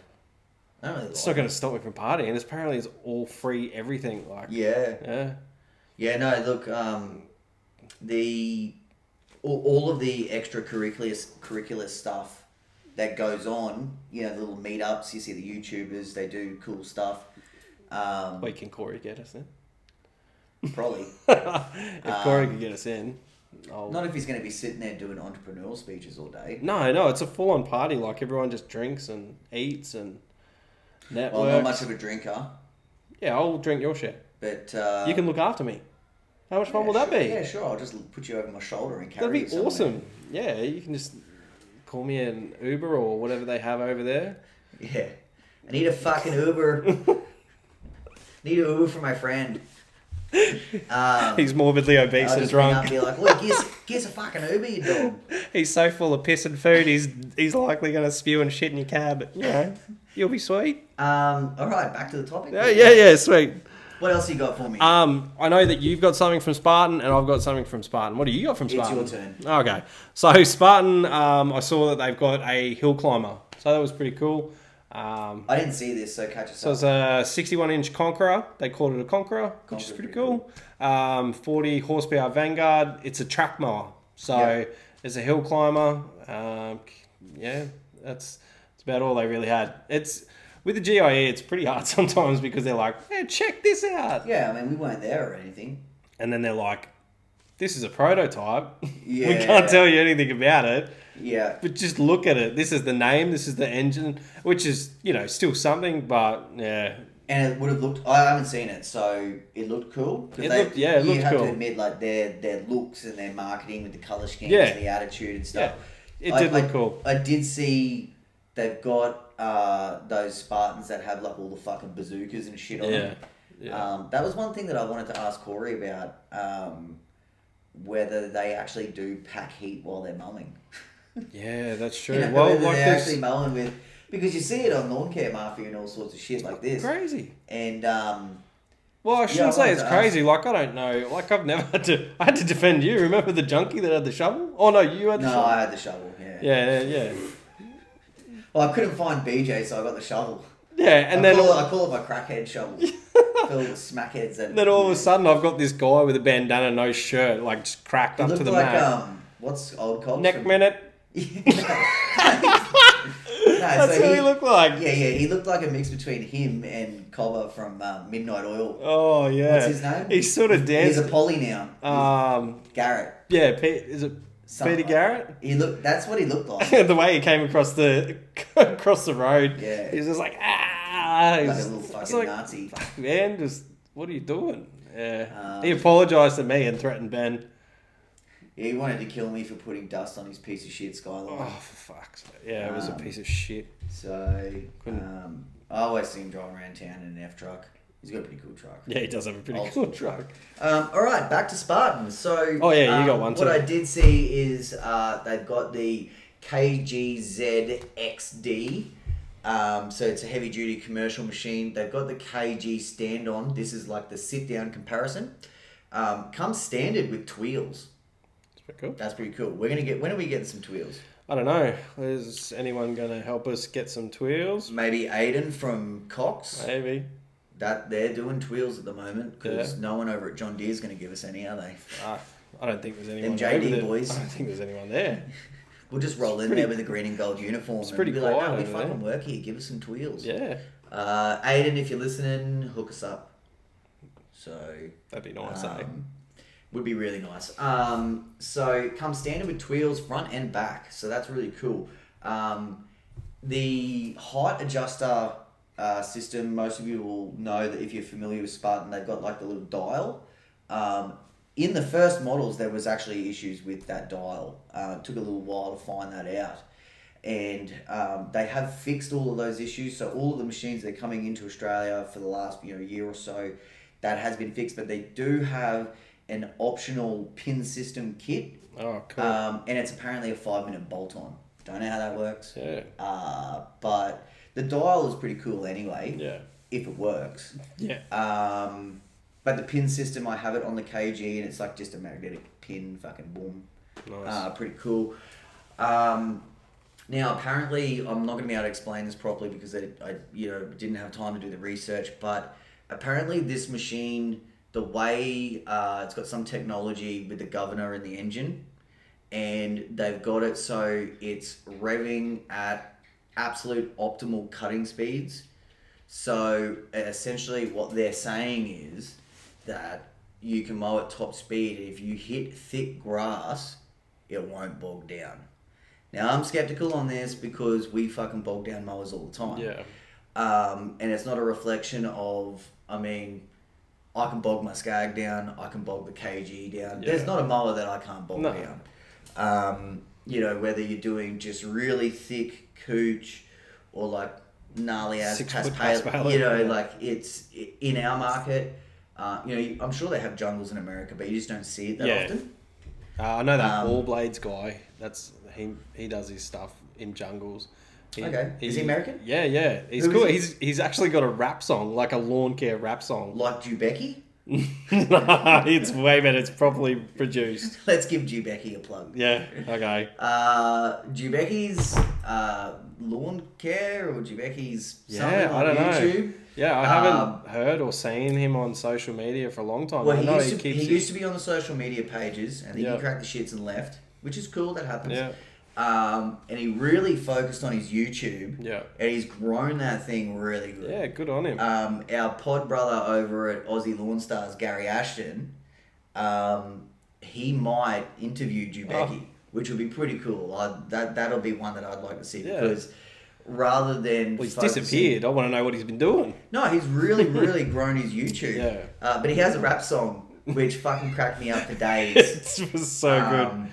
I don't really. It's like not going to stop me from partying. And apparently it's all free everything. Like, Yeah. yeah. Yeah. No. Look. All of the extracurricular stuff that goes on. You know, the little meetups. You see the YouTubers. They do cool stuff. Wait, can Corey get us in? Probably. If Corey can get us in, Not if he's going to be sitting there doing entrepreneurial speeches all day. No, it's a full-on party. Like, everyone just drinks and eats and networks. Well, not much of a drinker, Yeah, I'll drink your shit. but You can look after me. How much fun will that be? Yeah, sure. I'll just put you over my shoulder and carry That'd you be somewhere. awesome. Yeah, you can just call me an Uber or whatever they have over there. Yeah. I need a fucking Uber. Need an Uber for my friend. He's morbidly obese I'll and just ring up drunk. and be like, look, give us a fucking Uber, you dog. He's so full of piss and food, he's likely going to spew and shit in your cab. But, you know, you'll be sweet. All right, back to the topic. Yeah, sweet. What else you got for me? I know that you've got something from Spartan and I've got something from Spartan. What do you got from Spartan? It's your turn. Okay. So Spartan, I saw that they've got a hill climber. So that was pretty cool. I didn't see this, so catch us So up. it's a 61-inch Conqueror. They called it a Conqueror, which is pretty cool. 40 horsepower Vanguard. It's a track mower. So Yep. it's a hill climber. That's about all they really had. It's with the GIE, it's pretty hard sometimes because they're like, hey, check this out. Yeah, I mean, we weren't there or anything. And then they're like, this is a prototype. Yeah. We can't tell you anything about it. Yeah. But just look at it. This is the name. This is the engine, which is, still something, but yeah. And it would have looked. I haven't seen it, so it looked cool. 'Cause It looked You have cool. to admit, like their looks and their marketing with the color schemes Yeah. and the attitude and stuff. It did look cool. I did see they've got those Spartans that have like all the fucking bazookas and shit on them. Yeah. That was one thing that I wanted to ask Corey about, whether they actually do pack heat while they're mowing. Yeah, that's true. You know, Well, whether like they're this, actually mowing with, because you see it on Lawn Care Mafia and all sorts of shit like this. crazy. And Well, I shouldn't say wanted it's to crazy. Like, I don't know. Like, I've never had to... I had to defend you. Remember the junkie that had the shovel? Oh, no, you had the shovel? no, I had the shovel. Yeah. Yeah. Well, I couldn't find BJ, so I got the shovel. Yeah, and then... I call it my crackhead shovel. Filled with smackheads. And then all of a sudden, I've got this guy with a bandana, no shirt, like, just cracked up to the like, mat. what's old cops? Neck minute. That's so who he looked like. Yeah, he looked like a mix between him and Cobber from Midnight Oil. Oh, yeah. What's his name? He's sort of danced. He's a poly now. Garrett. Yeah, is it Something Peter like Garrett? That's what he looked like. The way he came across the road. Yeah. He's just like, Like a little It's fucking like, Nazi. fuck, man, just, what are you doing? Yeah. He Um, apologised to me and threatened Ben. Yeah, he wanted to kill me for putting dust on his piece of shit Skyline. Oh, for fuck's sake. Yeah, it was a piece of shit. So, I always see him driving around town in an F truck. He's got a pretty cool truck. Yeah, he does have a pretty Old cool school truck. All right, back to Spartans. So, Oh, yeah, you got one too. What I did see is they've got the KGZ-XD. So it's a heavy duty commercial machine. They've got the KG stand on. This is like the sit down comparison. Comes standard with twheels. That's pretty cool. That's pretty cool. When are we getting some twheels? I don't know. Is anyone going to help us get some twheels? Maybe Aiden from Cox. Maybe. That they're doing twheels at the moment because no one over at John Deere's going to give us any, are they? I don't think there's anyone Them JD over there. boys. I don't think there's anyone there. We'll just roll in there with a green and gold uniform. It's pretty and be quiet like, no, we over fucking there. work here. Give us some twheels. Yeah. Aiden, if you're listening, hook us up. So That'd be nice, eh? would be really nice. So comes standard with twheels front and back. So that's really cool. The height adjuster system, most of you will know that if you're familiar with Spartan, they've got like the little dial. In the first models, there was actually issues with that dial. It took a little while to find that out. And they have fixed all of those issues. So all of the machines that are coming into Australia for the last year or so, that has been fixed. But they do have an optional pin system kit. Oh, cool. And it's apparently a 5-minute bolt-on. Don't know how that works. Yeah. But the dial is pretty cool anyway. Yeah. If it works. Yeah. But the pin system, I have it on the KG, and it's like just a magnetic pin, fucking boom. Nice. Pretty cool. Now, apparently, I'm not going to be able to explain this properly because I didn't have time to do the research. But apparently, this machine, the way it's got some technology with the governor and the engine, and they've got it so it's revving at absolute optimal cutting speeds. So essentially, what they're saying is that you can mow at top speed. If you hit thick grass, it won't bog down. Now, I'm skeptical on this because we fucking bog down mowers all the time. Yeah. And it's not a reflection of, I can bog my Scag down, I can bog the KG down. Yeah. There's not a mower that I can't bog down. Whether you're doing just really thick cooch or like gnarly ass 6 pass foot pass pallet, pallet, like it's in our market. I'm sure they have jungles in America, but you just don't see it that often. I know that All Blades guy. That's he does his stuff in jungles. Is he American? Yeah. He's Who cool. is He's actually got a rap song, like a lawn care rap song. Like Jubeki? No, it's way better. It's properly produced. Let's give Jubeki a plug. Yeah. Okay. Jubeki's lawn care or Jubeki's something Yeah, on I don't YouTube. know. Yeah, I haven't heard or seen him on social media for a long time. Well, I know he used to be on the social media pages, and then he cracked the shits and left, which is cool. That happens. Yeah. And he really focused on his YouTube. Yeah. And he's grown that thing really good. Yeah, good on him. Our pod brother over at Aussie Lawn Stars, Gary Ashton, he might interview Jubeki, which would be pretty cool. That'll be one that I'd like to see because rather than he's disappeared. I want to know what he's been doing. No, he's really, really grown his YouTube. Yeah. But he has a rap song which fucking cracked me up for days. It was so good.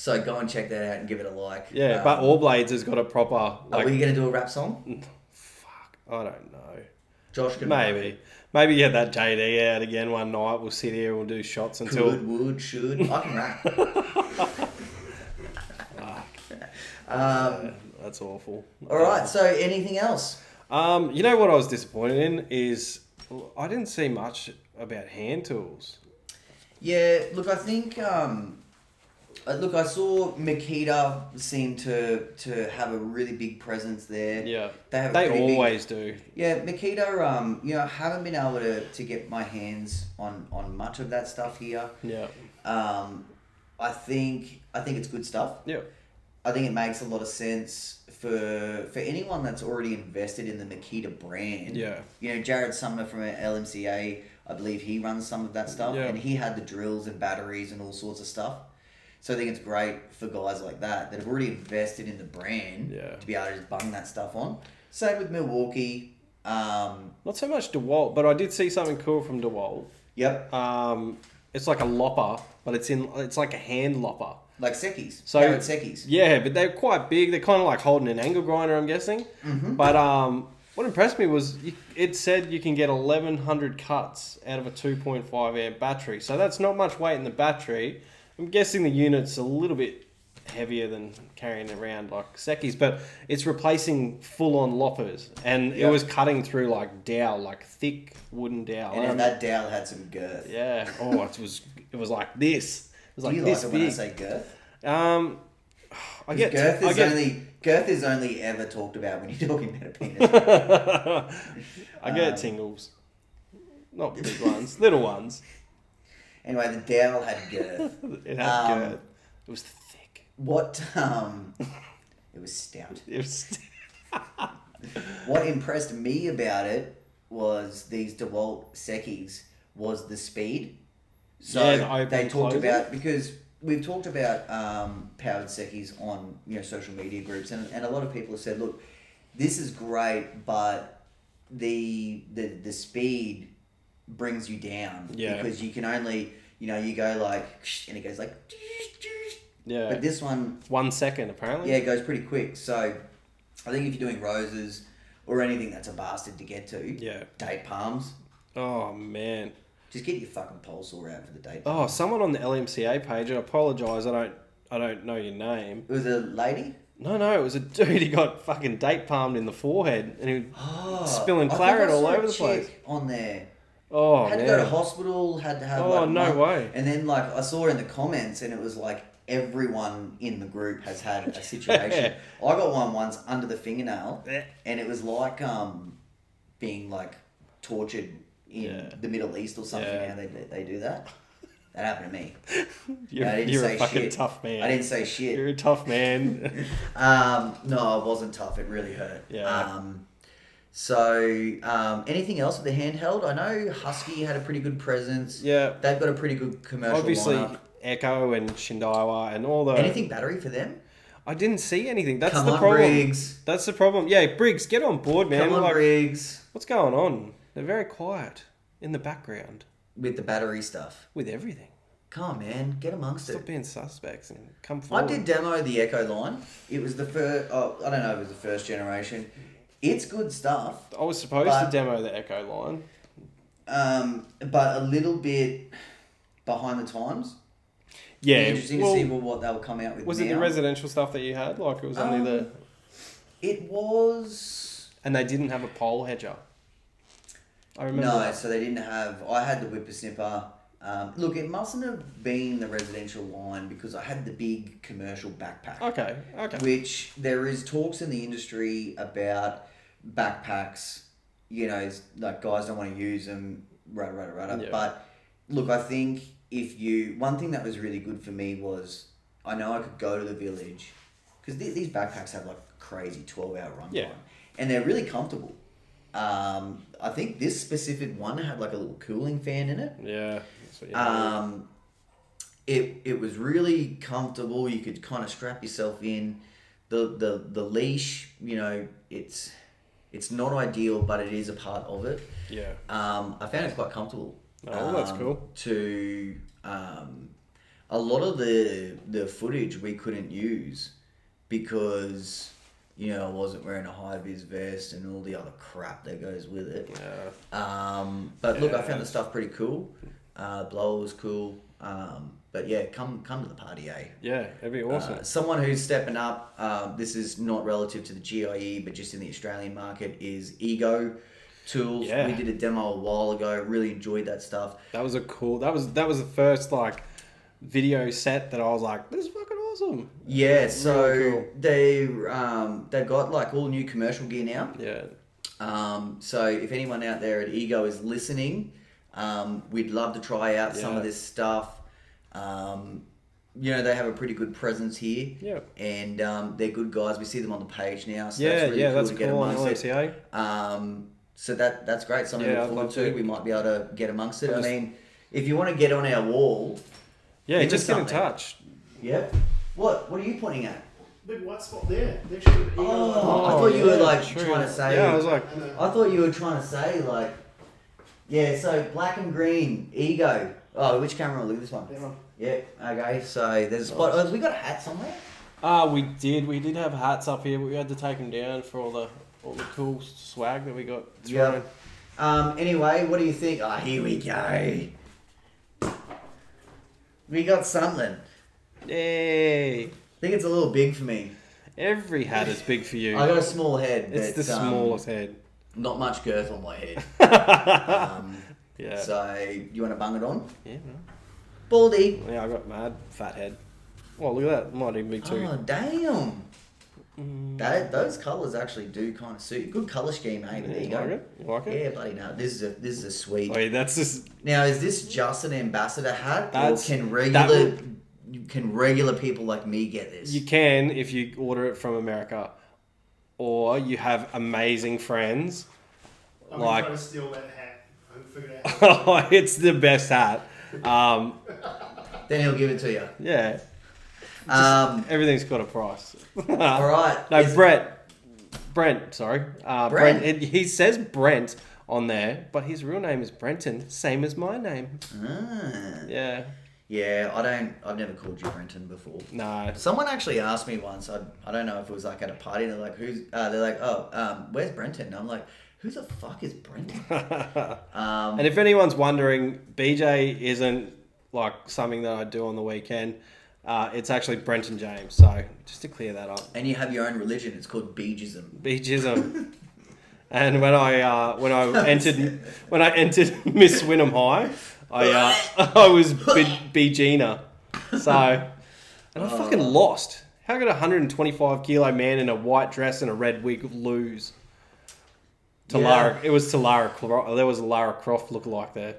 So go and check that out and give it a like. Yeah, but All Blades has got a proper... Are we going to do a rap song? Fuck, I don't know. Josh can Maybe get that JD out again one night. We'll sit here and we'll do shots until... Could, would, should. I can rap. That's awful. All right, so anything else? You know what I was disappointed in is I didn't see much about hand tools. Yeah, look, I think... I saw Makita seem to have a really big presence there. Yeah, They always do. Yeah, Makita, haven't been able to get my hands on much of that stuff here. Yeah. I think it's good stuff. Yeah. I think it makes a lot of sense for anyone that's already invested in the Makita brand. Yeah. Jared Sumner from LMCA, I believe he runs some of that stuff, and he had the drills and batteries and all sorts of stuff. So I think it's great for guys like that have already invested in the brand to be able to just bung that stuff on. Same with Milwaukee. Not so much DeWalt, but I did see something cool from DeWalt. Yep. It's like a lopper, but it's like a hand lopper. Like Secchi's. So Secchi's. Yeah, but they're quite big. They're kind of like holding an angle grinder, I'm guessing. Mm-hmm. But what impressed me was it said you can get 1,100 cuts out of a 2.5 amp battery. So that's not much weight in the battery. I'm guessing the unit's a little bit heavier than carrying around like Secchi's, but it's replacing full-on loppers, and it was cutting through like dowel, like thick wooden dowel. And that dowel had some girth. Yeah. Oh, it was like this. It was like Do you this like it big. when I say girth? Girth is only ever talked about when you're talking about a penis. I get tingles. Not big ones, little ones. Anyway, the dowel had girth. It had girth. It was thick. It was stout. It was What impressed me about it was these DeWalt Secchi's was the speed. So they talked about, because we've talked about powered Secchi's on social media groups, and a lot of people have said, look, this is great, but the speed brings you down because you can only you go like, and it goes like, but this one 1 second apparently it goes pretty quick. So I think if you're doing roses or anything that's a bastard to get to, date palms, oh man, just get your fucking pole saw out for the date palms. Someone on the LMCA page, I apologise, I don't know your name. It was a lady? No, it was a dude. He got fucking date palmed in the forehead, and he was spilling claret all over the place. On there. Oh, had to go to hospital. Had to have. Oh, no way. And then I saw in the comments, and it was like everyone in the group has had a situation. I got one once under the fingernail, and it was like being like tortured in the Middle East or something. How they do that. That happened to me. You're a fucking tough man. I didn't say shit. You're a tough man. No, I wasn't tough. It really hurt. Yeah. Anything else with the handheld? I know Husky had a pretty good presence. Yeah. They've got a pretty good commercial Obviously, lineup. Echo and Shindaiwa and all the... Anything battery for them? I didn't see anything. That's Come the on, problem. Briggs. That's the problem. Yeah, Briggs, get on board, man. Come on, Briggs. What's going on? They're very quiet in the background. With the battery stuff. With everything. Come on, man. Get amongst it. Stop being suspects and come forward. I did demo the Echo line. It was the first... I don't know if it was the first generation. It's good stuff. I was supposed to demo the Echo line. But a little bit behind the times. Yeah. It'd be interesting to see what they'll come out with. Was it the residential stuff that you had? Like it was only the... It was... And they didn't have a pole hedger. I remember No, that. so they didn't have... I had the whippersnipper. Look, it mustn't have been the residential line because I had the big commercial backpack. Okay. Which there is talks in the industry about backpacks, like guys don't want to use them, right. Yeah. But look, I think one thing that was really good for me was I know I could go to the village because these backpacks have like crazy 12-hour run time. And they're really comfortable. I think this specific one had like a little cooling fan in it. Yeah. It was really comfortable. You could kind of strap yourself in. The leash, it's not ideal, but it is a part of it. Yeah. I found it quite comfortable. Oh, that's cool. a lot of the footage we couldn't use because, you know, I wasn't wearing a high-vis vest and all the other crap that goes with it. Yeah. But look, I found the stuff pretty cool. Blower was cool. But yeah, come to the party, eh? Yeah, it'd be awesome. Someone who's stepping up, this is not relative to the GIE, but just in the Australian market, is Ego Tools. Yeah. We did a demo a while ago. Really enjoyed that stuff. That was that was the first like video set that I was like, this is fucking awesome. Yeah, so Really cool. they've got like all new commercial gear now. Yeah. So if anyone out there at Ego is listening, we'd love to try out some of this stuff. You know, they have a pretty good presence here. Yeah. And they're good guys. We see them on the page now. So Yeah, that's really cool that's to get cool on amongst it. LMCA. So that's great. Something to Yeah, look I'd forward love to. to. We might be able to get amongst it. I'll I just- mean, if you want to get on our wall, Yeah, Give us just get in something. touch. yeah. What are you pointing at? Big white spot there. Next to the ego. Oh, I thought you were like true. trying to say. Yeah, I was like, And, I thought you were trying to say like, yeah. So black and green, Ego. Oh, which camera? Look at this one. that one. Yeah. Okay. So there's a spot. Oh, have we got a hat somewhere? we did have hats up here, but we had to take them down for all the cool swag that we got thrown. Anyway, what do you think? Oh, here we go. We got something. Yay! I think it's a little big for me. Every hat is big for you. I got a small head. It's the but, smallest head. Not much girth on my head. Yeah. So, you want to bung it on? Yeah, man. Baldy. Yeah, I got mad fat head. Oh, look at that. Might even be too. Oh, damn. Those colours actually do kind of suit. Good colour scheme, eh? But there you like go. it? You like it? Yeah, buddy. No, this is a sweet. Wait, that's just. Now, is this just an ambassador hat, That's- or that can regular people like me get this? You can if you order it from America, or you have amazing friends. I'm Like- trying to steal that hat. I haven't figured out how to It's the best hat. Then he'll give it to you. Yeah, everything's got a price. All right. No, Is- Brent. Sorry, Brent? Brent. He says Brent on there, but his real name is Brenton, same as my name. Ah. Yeah, Yeah, I've never called you Brenton before. no. Someone actually asked me once. I don't know if it was like at a party. They're like, where's Brenton? And I'm like, who the fuck is Brenton? And if anyone's wondering, BJ isn't like something that I do on the weekend. It's actually Brenton James. So just to clear that up, And you have your own religion. It's called Bjism. Bjism. And when I entered Miss Wynnum High, I was Bjina. So, and I fucking lost. How could a 125 kilo man in a white dress and a red wig lose? To Yeah. Lara, it was to Lara Croft. There was a Lara Croft lookalike there.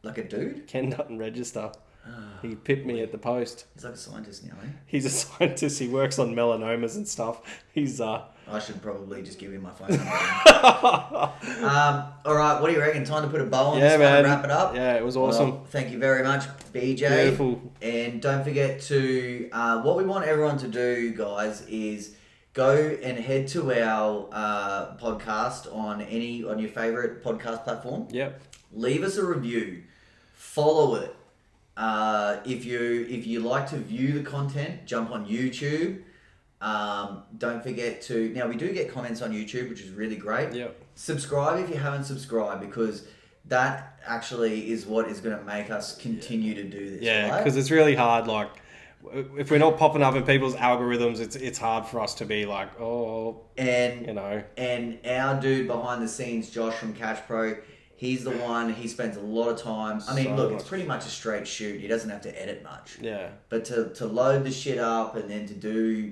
Like a dude? Ken Dutton Register. He pipped me at the post. He's like a scientist now, eh? He's a scientist. He works on melanomas and stuff. He's I should probably just give him my phone number. All right, what do you reckon? Time to put a bow on this one and wrap it up? Yeah, it was awesome. Well, thank you very much, BJ. Beautiful. And don't forget to, what we want everyone to do, guys, is go and head to our podcast on your favorite podcast platform. Yep. Leave us a review. Follow it. If you like to view the content, jump on YouTube. Don't forget to, now we do get comments on YouTube, which is really great. Yep. Subscribe if you haven't subscribed, because that actually is what is going to make us continue to do this. Yeah, right? because it's really hard. Like, if we're not popping up in people's algorithms, it's hard for us to be like, oh, and you know. And our dude behind the scenes, Josh from Catch Pro, he's the one. He spends a lot of time. I mean, So look, much. it's pretty much a straight shoot. He doesn't have to edit much. Yeah. But to load the shit up and then to do,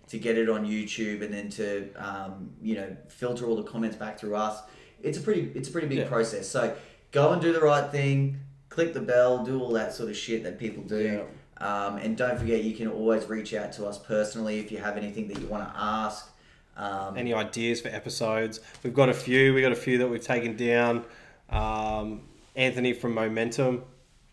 to get it on YouTube and then to, filter all the comments back through us, it's a pretty big process. So go and do the right thing, click the bell, do all that sort of shit that people do. And don't forget, you can always reach out to us personally if you have anything that you want to ask. Any ideas for episodes? We've got a few. We got a few that we've taken down. Anthony from Momentum,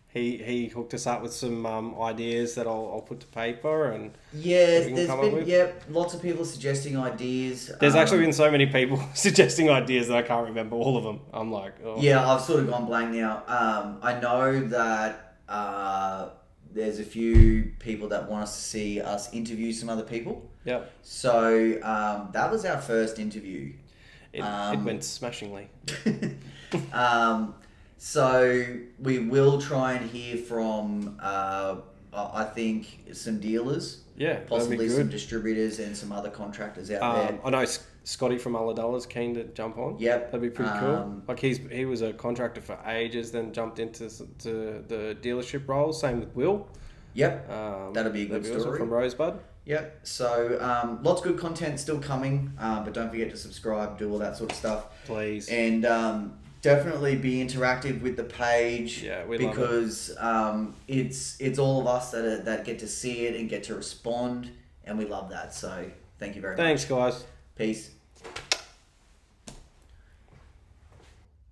he hooked us up with some ideas that I'll put to paper, and Yes, we can there's come up been with. lots of people suggesting ideas. There's actually been so many people suggesting ideas that I can't remember all of them. I'm like, oh. Yeah, I've sort of gone blank now. I know that there's a few people that want us to see us interview some other people. Yep. So that was our first interview. It went smashingly. So we will try and hear from, I think, some dealers. Yeah, that'd be Possibly good. some distributors and some other contractors out there. I know Scotty from Ulladulla's keen to jump on. Yep. That'd be pretty cool. Like he was a contractor for ages, then jumped into the dealership role. Same with Will. Yep. That'd be a good awesome, story. from Rosebud. Yep. So lots of good content still coming, but don't forget to subscribe, do all that sort of stuff. Please. And definitely be interactive with the page. Yeah, we because it's all of us that get to see it and get to respond, and we love that. So thank you very much. Thanks, guys. Peace.